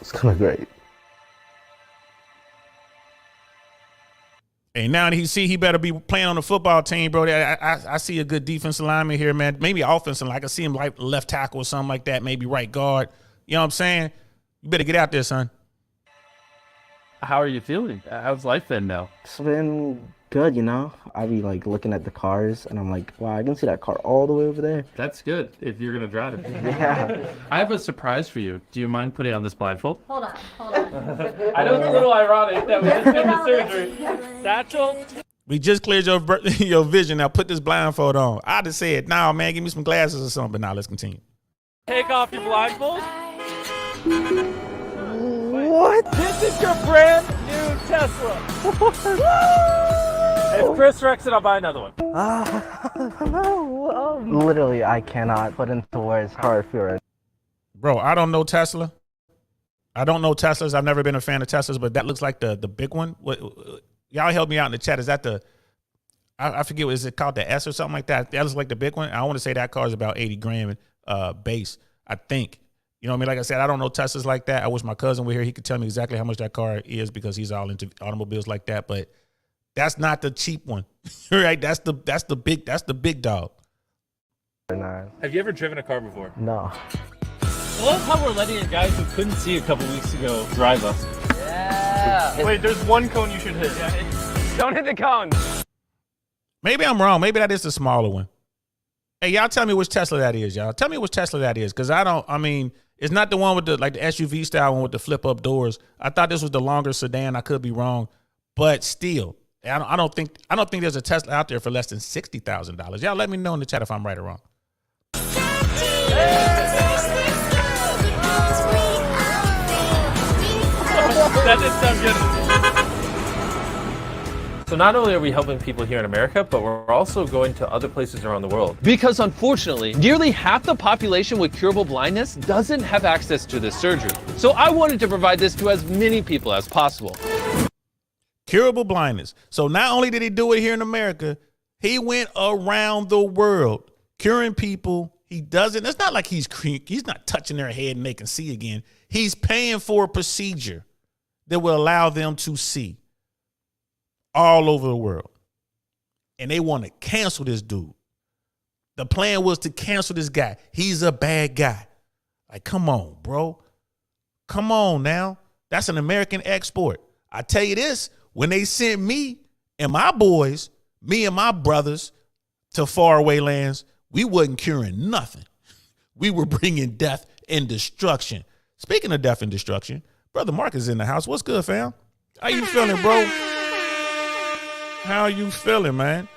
It's kind of great. Hey, now that he better be playing on the football team, bro. I see a good defensive lineman here, man. Maybe offensive. Like I see him like left tackle or something like that. Maybe right guard. You know what I'm saying? You better get out there, son. How are you feeling? How's life been now? It's been good, you know? I be like looking at the cars and I'm like, wow, I can see that car all the way over there. That's good if you're gonna drive it. Yeah. I have a surprise for you. Do you mind putting on this blindfold? Hold on. I know it's a little ironic that we just did the surgery. Satchel? We just cleared your vision. Now put this blindfold on. I just said, nah, man, give me some glasses or something. But now let's continue. Take off your blindfold. What? This is your brand new Tesla. If Chris wrecks it, I'll buy another one. Literally, I cannot put into words how I feel right. Bro, I don't know Tesla. I don't know Teslas. I've never been a fan of Teslas, but that looks like the big one. Y'all help me out in the chat. Is that I forget, is it called the S or something like that? That looks like the big one. I want to say that car is about 80 grand base, I think. You know what I mean? Like I said, I don't know Teslas like that. I wish my cousin were here. He could tell me exactly how much that car is because he's all into automobiles like that. But that's not the cheap one, right? That's the big dog. Have you ever driven a car before? No. I love how we're letting a guy who couldn't see a couple weeks ago drive us. Yeah. Wait, there's one cone you should hit. Don't hit the cone. Maybe I'm wrong. Maybe that is the smaller one. Hey, y'all tell me which Tesla that is, y'all. Tell me which Tesla that is, because it's not the one with the SUV style one with the flip up doors. I thought this was the longer sedan. I could be wrong, but still, I don't think there's a Tesla out there for less than $60,000. Y'all let me know in the chat if I'm right or wrong. That didn't sound good. So not only are we helping people here in America, but we're also going to other places around the world. Because unfortunately, nearly half the population with curable blindness doesn't have access to this surgery. So I wanted to provide this to as many people as possible. Curable blindness. So not only did he do it here in America, he went around the world curing people. It's not like he's not touching their head and they can see again. He's paying for a procedure that will allow them to see all over the world. And they want to cancel this dude. The plan was to cancel this guy. He's a bad guy. Like, come on, bro. Come on now. That's an American export. I tell you this, when they sent me and my boys, me and my brothers to faraway lands, we wasn't curing nothing. We were bringing death and destruction. Speaking of death and destruction, Brother Mark is in the house. What's good, fam? How you feeling, bro? How you feeling, man?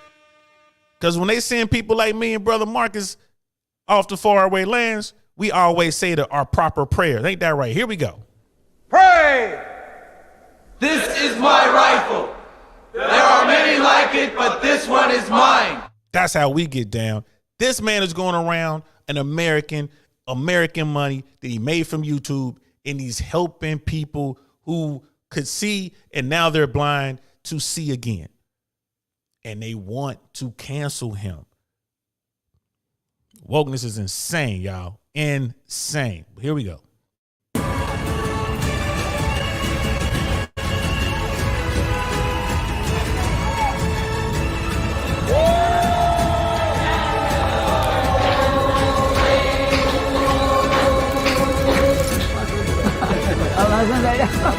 Because when they send people like me and Brother Marcus off to faraway lands, we always say our proper prayers. Ain't that right? Here we go. Pray! This is my rifle. There are many like it, but this one is mine. That's how we get down. This man is going around an American money that he made from YouTube, and he's helping people who could see and now they're blind to see again. And they want to cancel him. Wokeness is insane, y'all. Insane. Here we go.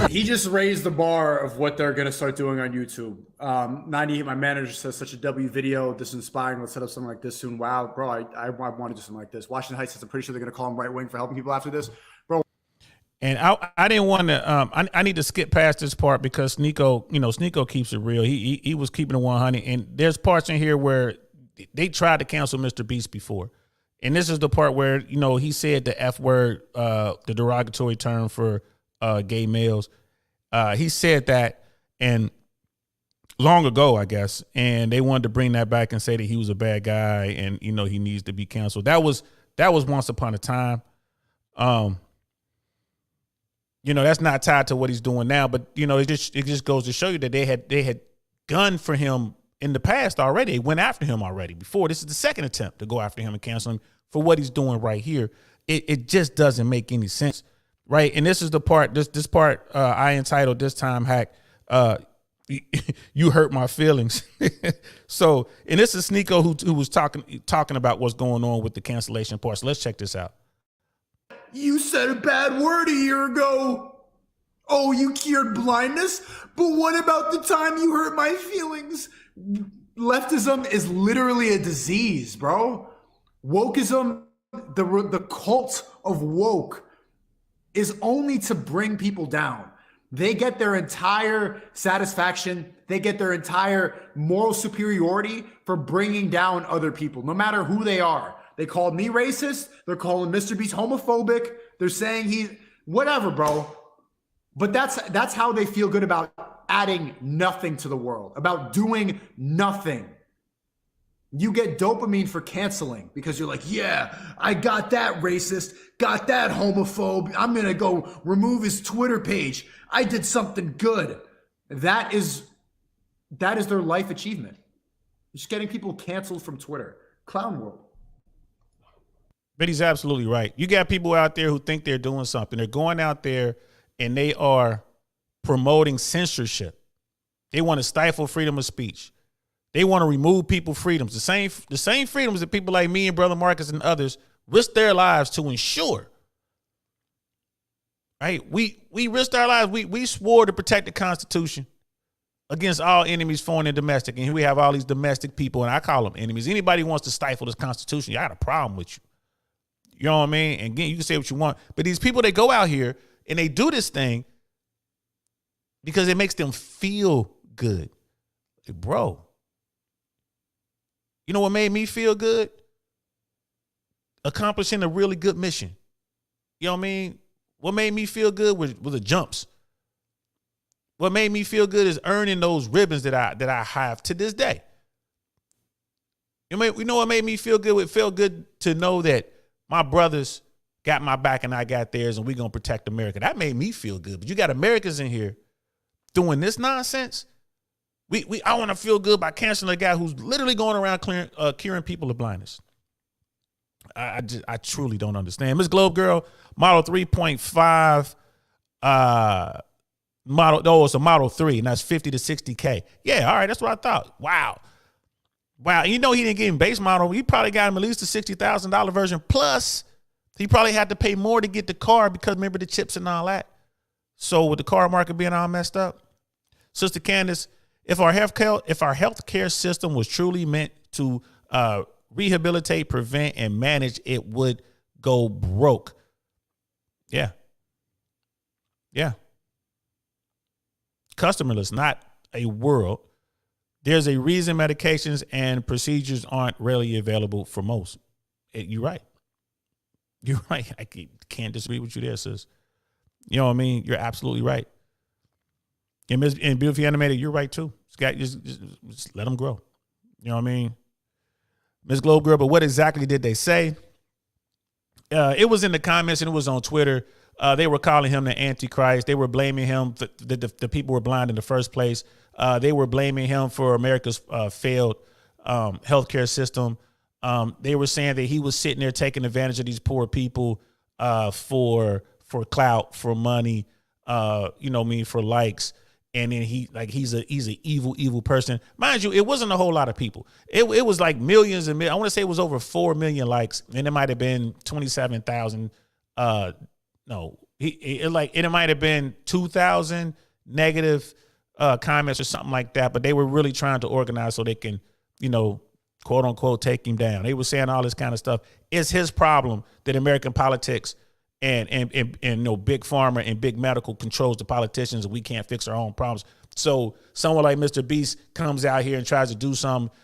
He just raised the bar of what they're gonna start doing on YouTube. 98, my manager says such a W video. This is inspiring. Let's set up something like this soon. Wow, bro, I want to do something like this. Washington Heights says I'm pretty sure they're gonna call him right wing for helping people after this, bro. And I didn't want to. I need to skip past this part because Sneeko keeps it real. He was keeping it 100, and there's parts in here where they tried to cancel Mr. Beast before, and this is the part where he said the F word, the derogatory term for gay males. He said that, and long ago, I guess, and they wanted to bring that back and say that he was a bad guy, and he needs to be canceled. That was once upon a time. That's not tied to what he's doing now, but it just goes to show you that they had gunned for him in the past already. They went after him already before. This is the second attempt to go after him and cancel him for what he's doing right here. It just doesn't make any sense, right? And this is the part. This part I entitled this time, Hack. You hurt my feelings. So, and this is Sneeko who was talking about what's going on with the cancellation part. So let's check this out. You said a bad word a year ago. Oh, you cured blindness? But what about the time you hurt my feelings? Leftism is literally a disease, bro. Wokeism, the cult of woke, is only to bring people down. They get their entire satisfaction. They get their entire moral superiority for bringing down other people, no matter who they are. They called me racist. They're calling Mr. Beast homophobic. They're saying whatever, bro. But that's how they feel good about adding nothing to the world, about doing nothing. You get dopamine for canceling because you're like, yeah, I got that racist, got that homophobe. I'm going to go remove his Twitter page. I did something good. That is their life achievement. Just getting people canceled from Twitter. Clown world. But he's absolutely right. You got people out there who think they're doing something. They're going out there and they are promoting censorship. They want to stifle freedom of speech. They want to remove people's freedoms. The same freedoms that people like me and Brother Marcus and others risk their lives to ensure. Right? We risked our lives. We swore to protect the Constitution against all enemies, foreign and domestic. And here we have all these domestic people, and I call them enemies. Anybody who wants to stifle this Constitution, I got a problem with you. You know what I mean? And again, you can say what you want. But these people, they go out here and they do this thing because it makes them feel good. Like, bro, you know what made me feel good? Accomplishing a really good mission. You know what I mean? What made me feel good was the jumps. What made me feel good is earning those ribbons that I have to this day. You know what made me feel good? It felt good to know that my brothers got my back and I got theirs, and we're going to protect America. That made me feel good. But you got Americans in here doing this nonsense. I want to feel good by canceling a guy who's literally going around curing people of blindness. I truly don't understand. Miss Globe Girl, Model 3.5, it's a Model 3, and that's 50 to 60K. Yeah, all right, that's what I thought. Wow. He didn't get him base model. He probably got him at least a $60,000 version. Plus, he probably had to pay more to get the car because remember the chips and all that. So with the car market being all messed up, Sister Candace, if our healthcare system was truly meant to rehabilitate, prevent, and manage, it would go broke. Yeah. Customerless, not a world. There's a reason medications and procedures aren't readily available for most. You're right. You're right. I can't disagree with you there, sis. You know what I mean? You're absolutely right. And Beautifully Animated, you're right too. Just let them grow. You know what I mean? Miss Globe Girl, but what exactly did they say? It was in the comments and it was on Twitter. They were calling him the Antichrist. They were blaming him. The people were blind in the first place. They were blaming him for America's failed healthcare system. They were saying that he was sitting there taking advantage of these poor people for clout, for money, for likes. And then he's an evil person. Mind you, it wasn't a whole lot of people. It was like millions and millions. I want to say it was over 4 million likes, and it might have been 27,000. It might have been 2,000 negative comments or something like that. But they were really trying to organize so they can, quote unquote, take him down. They were saying all this kind of stuff. It's his problem that American politics and big pharma and big medical controls the politicians, and we can't fix our own problems. So someone like Mr. Beast comes out here and tries to do something,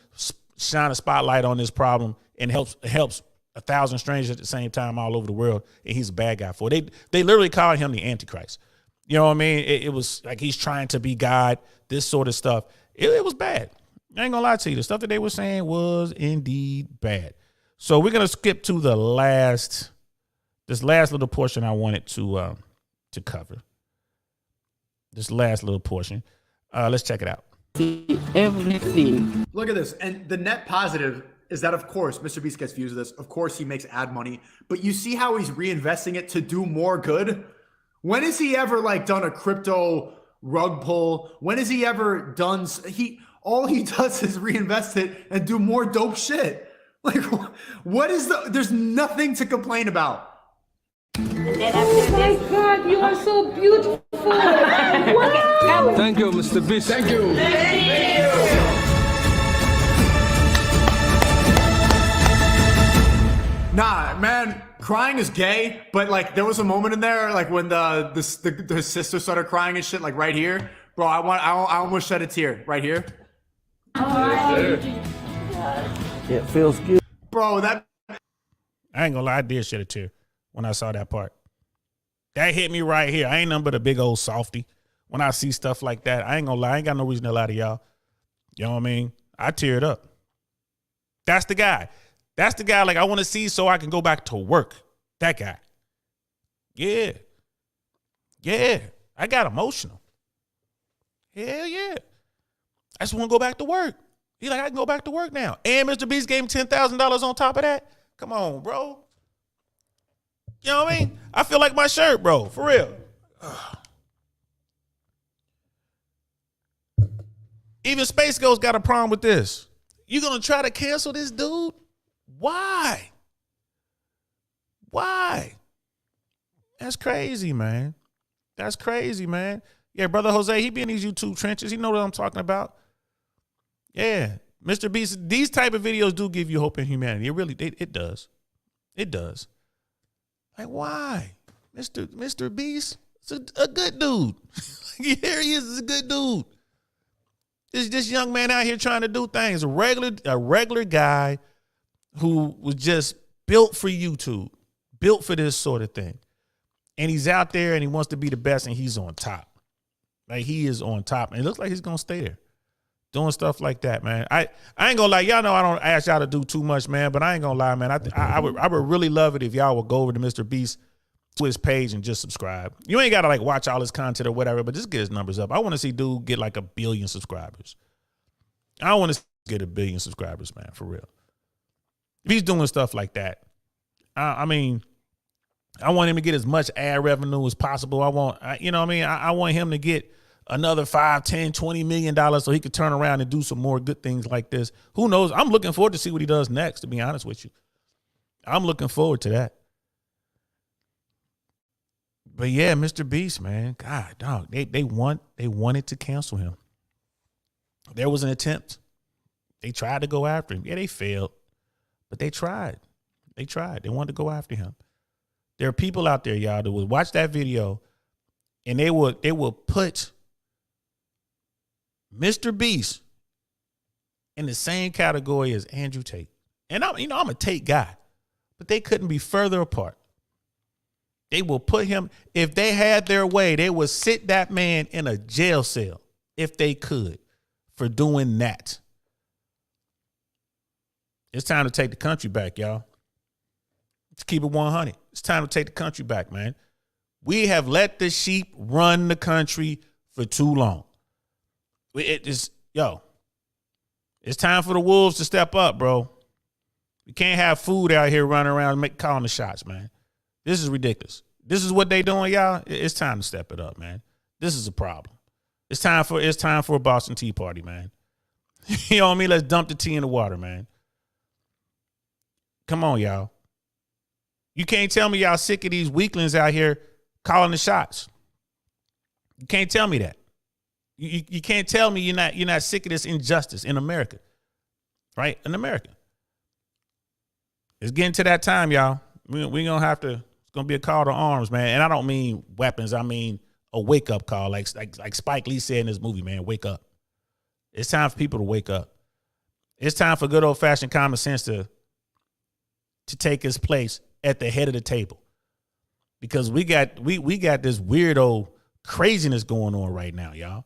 shine a spotlight on this problem, and helps 1,000 strangers at the same time all over the world, and he's a bad guy for it. They literally call him the Antichrist. You know what I mean? It was like he's trying to be God, this sort of stuff. It was bad. I ain't gonna lie to you. The stuff that they were saying was indeed bad. So we're gonna skip to this last little portion I wanted to cover. This last little portion. Let's check it out. Everything. Look at this. And the net positive is that, of course, Mr. Beast gets views of this. Of course, he makes ad money. But you see how he's reinvesting it to do more good? When has he ever done a crypto rug pull? When has he ever done? All he does is reinvest it and do more dope shit. Like, what is there's nothing to complain about. Oh my God, you are so beautiful. Wow. Thank you, Mr. Beast. Thank you. Nah, man, crying is gay, but there was a moment in there, when the sister started crying and shit, right here, bro. I almost shed a tear right here. It feels good. Bro, I ain't gonna lie, I did shed a tear when I saw that part. That hit me right here. I ain't nothing but a big old softy. When I see stuff like that, I ain't gonna lie, I ain't got no reason to lie to y'all. You know what I mean? I teared up. That's the guy. That's the guy I want to see so I can go back to work. That guy. Yeah. Yeah. I got emotional. Hell yeah. I just want to go back to work. He's like, I can go back to work now. And Mr. Beast gave him $10,000 on top of that. Come on, bro. You know what I mean? I feel like my shirt, bro. For real. Even Space Ghost got a problem with this. You gonna try to cancel this dude? Why? Why? That's crazy, man. That's crazy, man. Yeah, Brother Jose, he be in these YouTube trenches. He know what I'm talking about. Yeah. Mr. Beast, these type of videos do give you hope in humanity. It really, it does. It does. Like, why? Mr. Beast is a good dude. Here he is, a good dude. This young man out here trying to do things. A regular guy who was just built for YouTube, built for this sort of thing. And he's out there and he wants to be the best and he's on top. Like, he is on top. And it looks like he's going to stay there doing stuff like that, man. I ain't gonna lie. Y'all know I don't ask y'all to do too much, man, but I ain't gonna lie, man. I would really love it if y'all would go over to Mr. Beast to his page and just subscribe. You ain't gotta watch all his content or whatever, but just get his numbers up. I want to see dude get 1 billion subscribers. I want to get 1 billion subscribers, man, for real. If he's doing stuff like that, I mean, I want him to get as much ad revenue as possible. I want him to get another $5, $10, $20 million so he could turn around and do some more good things like this. Who knows? I'm looking forward to see what he does next, to be honest with you. I'm looking forward to that. But yeah, Mr. Beast, man, God, dog, they wanted to cancel him. There was an attempt. They tried to go after him. Yeah, they failed, but they tried. They tried. They wanted to go after him. There are people out there, y'all, that would watch that video and they would put Mr. Beast in the same category as Andrew Tate. And I'm a Tate guy, but they couldn't be further apart. They will put him, if they had their way, they would sit that man in a jail cell if they could for doing that. It's time to take the country back, y'all. Let's keep it 100. It's time to take the country back, man. We have let the sheep run the country for too long. It's time for the wolves to step up, bro. We can't have food out here running around calling the shots, man. This is ridiculous. This is what they doing, y'all. It's time to step it up, man. This is a problem. It's time for a Boston Tea Party, man. You know what I mean? Let's dump the tea in the water, man. Come on, y'all. You can't tell me y'all sick of these weaklings out here calling the shots. You can't tell me that. You can't tell me you're not sick of this injustice in America, right? In America, it's getting to that time, y'all. We're gonna have to gonna be a call to arms, man. And I don't mean weapons. I mean a wake up call, like Spike Lee said in this movie, man. Wake up. It's time for people to wake up. It's time for good old fashioned common sense to take its place at the head of the table, because we got this weirdo craziness going on right now, y'all.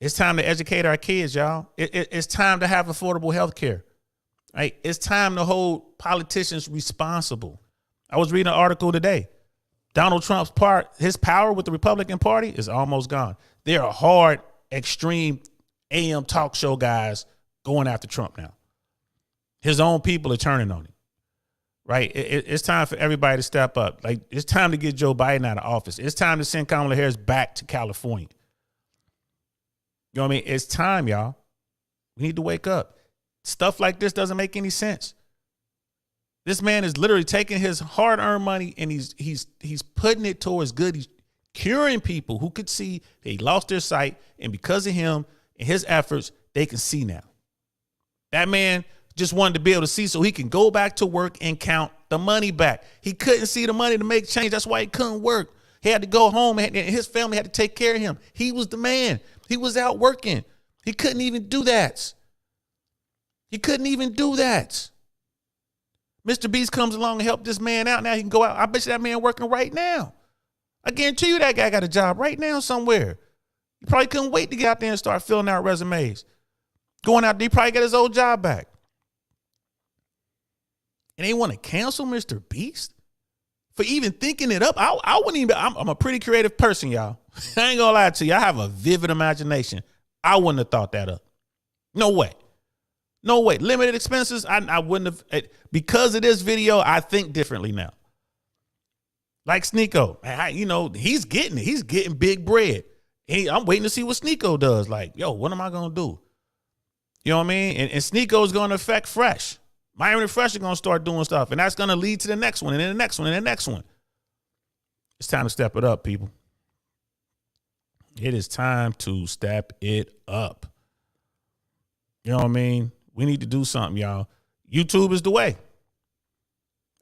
It's time to educate our kids, y'all. It's time to have affordable health care. Right? It's time to hold politicians responsible. I was reading an article today. Donald Trump's his power with the Republican Party is almost gone. There are hard, extreme AM talk show guys going after Trump now. His own people are turning on him. Right? It's time for everybody to step up. Like, it's time to get Joe Biden out of office. It's time to send Kamala Harris back to California. You know what I mean? It's time, y'all. We need to wake up. Stuff like this doesn't make any sense. This man is literally taking his hard-earned money and he's putting it towards good. He's curing people who could see they lost their sight, and because of him and his efforts, they can see now. That man just wanted to be able to see so he can go back to work and count the money back. He couldn't see the money to make change. That's why he couldn't work. He had to go home, and his family had to take care of him. He was the man. He was out working. He couldn't even do that. He couldn't even do that. Mr. Beast comes along and helped this man out. Now he can go out. I bet you that man working right now. I guarantee you that guy got a job right now somewhere. He probably couldn't wait to get out there and start filling out resumes. Going out there, he probably got his old job back. And they want to cancel Mr. Beast for even thinking it up. I wouldn't even, I'm a pretty creative person, y'all. I ain't gonna lie to you. I have a vivid imagination. I wouldn't have thought that up. No way. No way. Limited expenses. I wouldn't have. Because of this video, I think differently now. Like Sneeko, he's getting it. He's getting big bread. I'm waiting to see what Sneeko does. Like, yo, what am I gonna do? You know what I mean? And Sneeko is gonna affect Fresh. Miami Fresh are gonna start doing stuff, and that's gonna lead to the next one, and then the next one, and the next one. It's time to step it up, people. It is time to step it up. You know what I mean? We need to do something, y'all. YouTube is the way.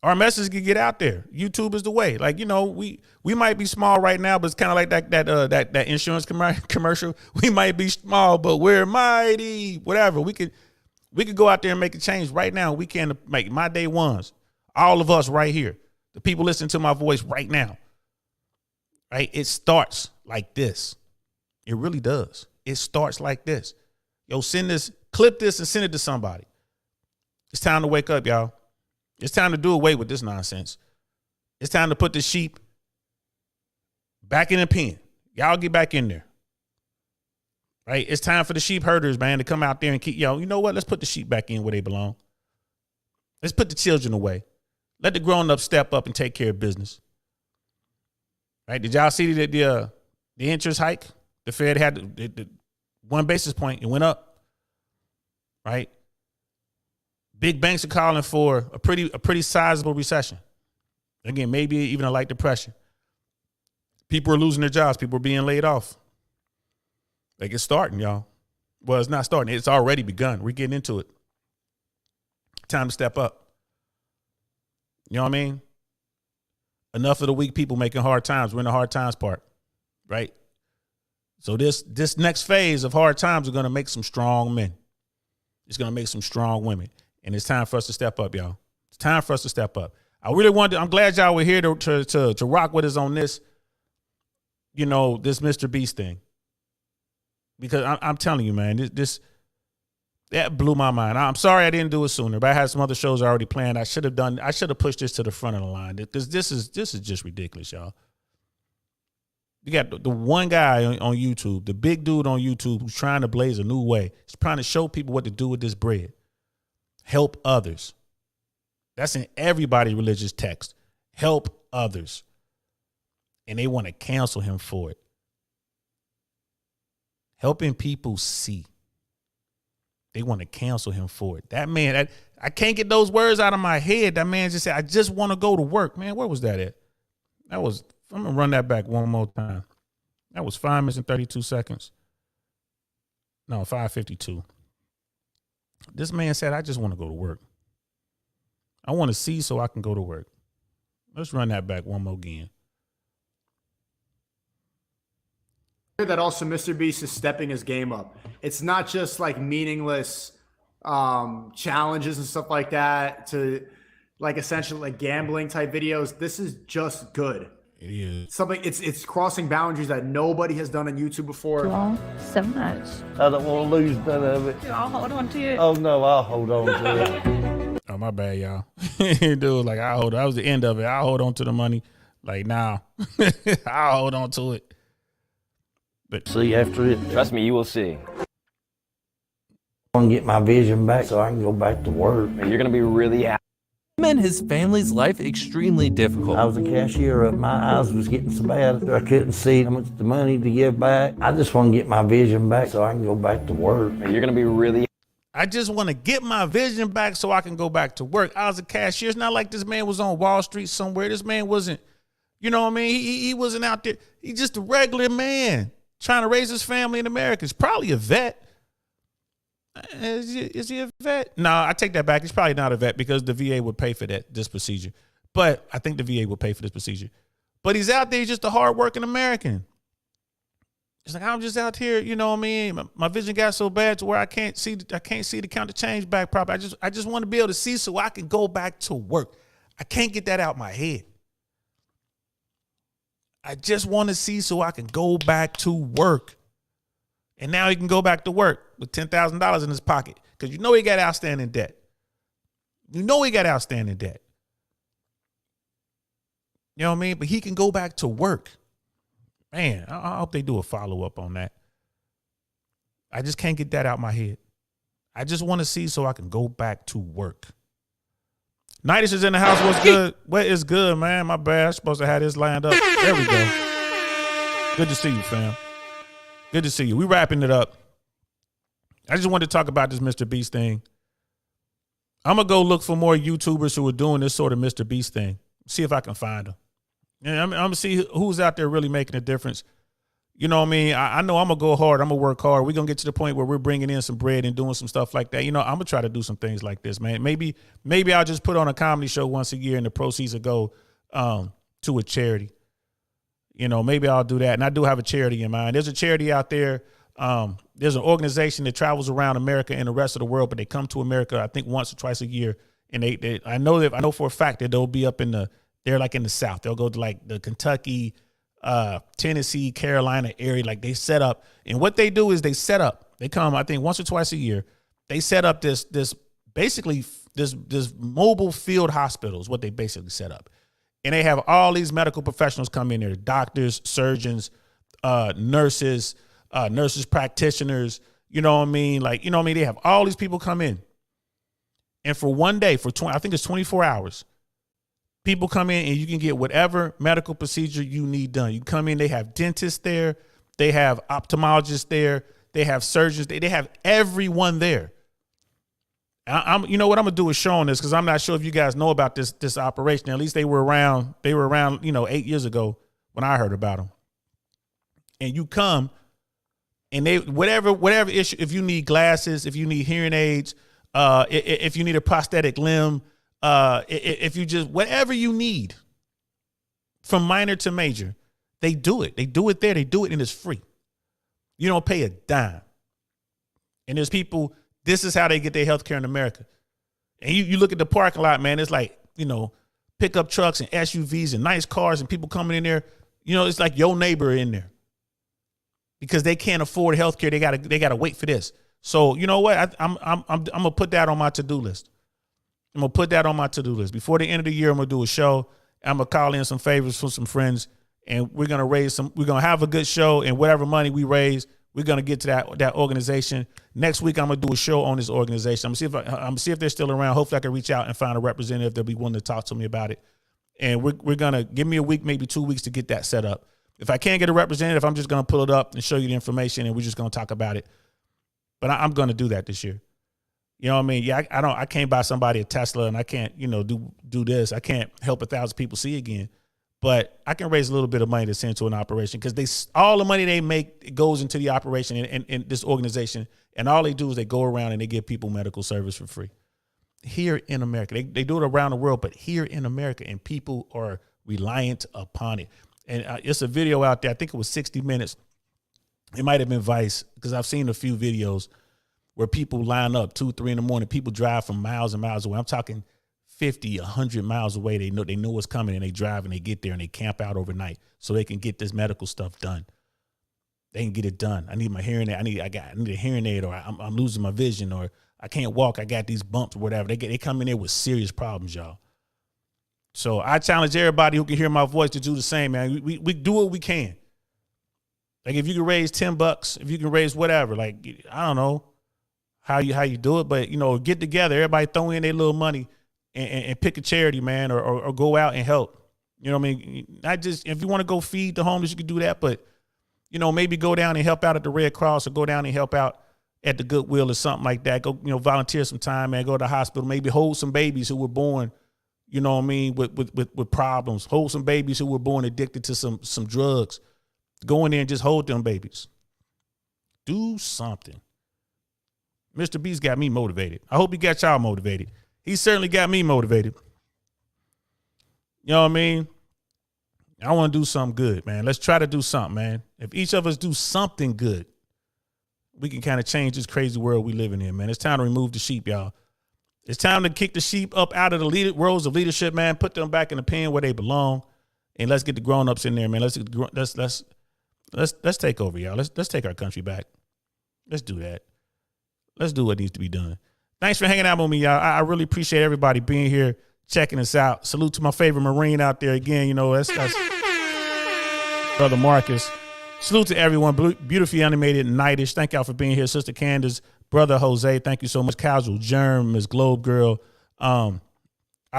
Our message can get out there. YouTube is the way. Like, we might be small right now, but it's kind of like that insurance commercial. We might be small, but we're mighty. Whatever. We could go out there and make a change right now. We can make my day ones. All of us right here. The people listening to my voice right now. Right? It starts like this. It really does. It starts like this. Yo, clip this and send it to somebody. It's time to wake up, y'all. It's time to do away with this nonsense. It's time to put the sheep back in the pen. Y'all get back in there. Right? It's time for the sheep herders, man, to come out there and keep, you know what? Let's put the sheep back in where they belong. Let's put the children away. Let the grown-ups step up and take care of business. Right? Did y'all see the interest hike? The Fed had the 1 basis point. It went up. Right? Big banks are calling for a pretty sizable recession. Again, maybe even a light depression. People are losing their jobs. People are being laid off. Like, it's starting, y'all. Well, it's not starting. It's already begun. We're getting into it. Time to step up. You know what I mean? Enough of the weak people making hard times. We're in the hard times part, right? So this next phase of hard times are going to make some strong men. It's going to make some strong women. And it's time for us to step up, y'all. It's time for us to step up. I'm glad y'all were here to rock with us on this, this Mr. Beast thing. Because I'm telling you, man, that blew my mind. I'm sorry I didn't do it sooner, but I had some other shows already planned. I should have pushed this to the front of the line. This is just ridiculous, y'all. You got the one guy on YouTube, the big dude on YouTube who's trying to blaze a new way. He's trying to show people what to do with this bread. Help others. That's in everybody's religious text. Help others. And they want to cancel him for it. Helping people see. They want to cancel him for it. That man, I can't get those words out of my head. That man just said, I just want to go to work. Man, where was that at? I'm going to run that back one more time. That was 5 minutes and 32 seconds. No, 5:52. This man said, I just want to go to work. I want to see so I can go to work. Let's run that back one more again. That also Mr. Beast is stepping his game up. It's not just like meaningless challenges and stuff like that to like essentially like gambling type videos. This is just good. It is. Something it's crossing boundaries that nobody has done on YouTube before. Oh, so much. I don't want to lose none of it. I'll hold on to it. Oh no, I'll hold on to it. Oh, my bad, y'all. Dude, like that was the end of it. I'll hold on to the money. Like, nah. I'll hold on to it. But See after it. Trust me, you will see. I want to get my vision back so I can go back to work. You're going to be really happy. Him and his family's life extremely difficult. I was a cashier. My eyes was getting so bad I couldn't see how much the money to give back. I just want to get my vision back so I can go back to work. You're going to be really I just want to get my vision back so I can go back to work. I was a cashier. It's not like this man was on Wall Street somewhere. This man wasn't, you know what I mean? He wasn't out there. He's just a regular man trying to raise his family in America. He's probably a vet. Is he a vet? No, I take that back. He's probably not a vet because the VA would pay for this procedure. But I think the VA would pay for this procedure. But he's out there. He's just a hardworking American. It's like, I'm just out here, you know what I mean? My vision got so bad to where I can't see to count the change back properly. I just want to be able to see so I can go back to work. I can't get that out my head. I just want to see so I can go back to work. And now he can go back to work with $10,000 in his pocket because you know he got outstanding debt. You know he got outstanding debt. You know what I mean? But he can go back to work. Man, I hope they do a follow-up on that. I just can't get that out my head. I just want to see so I can go back to work. Nightish is in the house. What's good? What is good, man? My bad. I'm supposed to have this lined up. There we go. Good to see you, fam. Good to see you. We wrapping it up. I just wanted to talk about this Mr. Beast thing. I'm going to go look for more YouTubers who are doing this sort of Mr. Beast thing. See if I can find them. Yeah, I'm going to see who's out there really making a difference. You know what I mean? I know I'm going to go hard. I'm going to work hard. We're going to get to the point where we're bringing in some bread and doing some stuff like that. You know, I'm going to try to do some things like this, man. Maybe I'll just put on a comedy show once a year and the proceeds will go to a charity. You know, maybe I'll do that. And I do have a charity in mind. There's a charity out there. There's an organization that travels around America and the rest of the world, but they come to America, I think, once or twice a year. And I know for a fact that they'll be up they're like in the South. They'll go to like the Kentucky, Tennessee, Carolina area. Like they set up. And what they do is they come, I think, once or twice a year. They set up this mobile field hospital is what they basically set up. And they have all these medical professionals come in there, doctors, surgeons, nurses practitioners, you know what I mean? Like, you know what I mean? They have all these people come in. And for one day, I think it's 24 hours, people come in and you can get whatever medical procedure you need done. You come in, they have dentists there, they have ophthalmologists there, they have surgeons, they have everyone there. You know what I'm gonna do is show on this because I'm not sure if you guys know about this operation. At least they were around, 8 years ago when I heard about them. And you come, and they whatever issue, if you need glasses, if you need hearing aids, if you need a prosthetic limb, if you just whatever you need, from minor to major, they do it. They do it there. They do it, and it's free. You don't pay a dime. And there's people. This is how they get their health care in America. And you look at the parking lot, man, it's like, pickup trucks and SUVs and nice cars and people coming in there. It's like your neighbor in there. Because they can't afford health care. They gotta wait for this. So you know what? I'm gonna put that on my to-do list. I'm gonna put that on my to-do list. Before the end of the year, I'm gonna do a show. I'm gonna call in some favors from some friends, and we're gonna have a good show, and whatever money we raise, we're gonna get to that organization. Next week, I'm gonna do a show on this organization. I'm gonna see if they're still around. Hopefully, I can reach out and find a representative that'll be willing to talk to me about it. And we're gonna give me a week, maybe 2 weeks to get that set up. If I can't get a representative, I'm just gonna pull it up and show you the information, and we're just gonna talk about it. But I'm gonna do that this year. You know what I mean? Yeah, I can't buy somebody a Tesla, and I can't, do this. I can't help 1,000 people see again. But I can raise a little bit of money to send to an operation because all the money they make goes into the operation and this organization, and all they do is they go around and they give people medical service for free. here in America. They do it around the world, but here in America, and people are reliant upon it. And it's a video out there. I think it was 60 Minutes. It might have been Vice, because I've seen a few videos where people line up 2, 3 in the morning. People drive from miles and miles away. I'm talking 50, 100 miles away. They know what's coming, and they drive and they get there and they camp out overnight so they can get this medical stuff done. They can get it done. I need my hearing aid. I need a hearing aid, or I'm losing my vision, or I can't walk. I got these bumps or whatever. They come in there with serious problems, y'all. So I challenge everybody who can hear my voice to do the same, man. We do what we can. Like, if you can raise $10, if you can raise whatever, like, I don't know how you do it, but, get together. Everybody throw in their little money and pick a charity, man, or go out and help. You know what I mean? Not just, if you want to go feed the homeless, you can do that, but, maybe go down and help out at the Red Cross, or go down and help out at the Goodwill or something like that. Go, volunteer some time, man. Go to the hospital. Maybe hold some babies who were born, you know what I mean, with problems. Hold some babies who were born addicted to some drugs. Go in there and just hold them babies. Do something. Mr. Beast got me motivated. I hope he got y'all motivated. He certainly got me motivated. You know what I mean? I want to do something good, man. Let's try to do something, man. If each of us do something good, we can kind of change this crazy world we living in, man. It's time to remove the sheep, y'all. It's time to kick the sheep up out of the roles of leadership, man. Put them back in the pen where they belong, and let's get the grown-ups in there, man. Let's take over, y'all. Let's take our country back. Let's do that. Let's do what needs to be done. Thanks for hanging out with me, y'all. I really appreciate everybody being here, checking us out. Salute to my favorite Marine out there again. That's Brother Marcus. Salute to everyone. Beautifully animated, Nightish. Thank y'all for being here. Sister Candace, Brother Jose, thank you so much. Casual Germ, Miss Globe Girl. I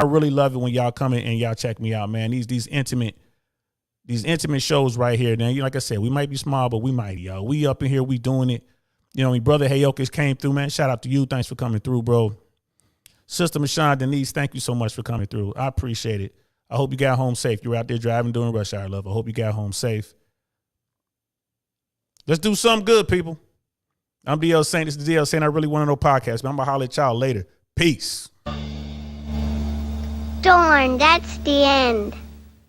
really love it when y'all come in and y'all check me out, man. These intimate shows right here. Now, like I said, we might be small, but we mighty, y'all. We up in here, we doing it. Brother Hayokis came through, man. Shout out to you. Thanks for coming through, bro. Sister Michonne Denise, thank you so much for coming through. I appreciate it. I hope you got home safe. You were out there driving during rush hour, love. I hope you got home safe. Let's do something good, people. I'm DL Saint. This is DL Saint. I really want to know podcast, man. I'm going to holler at y'all later. Peace. Darn, that's the end.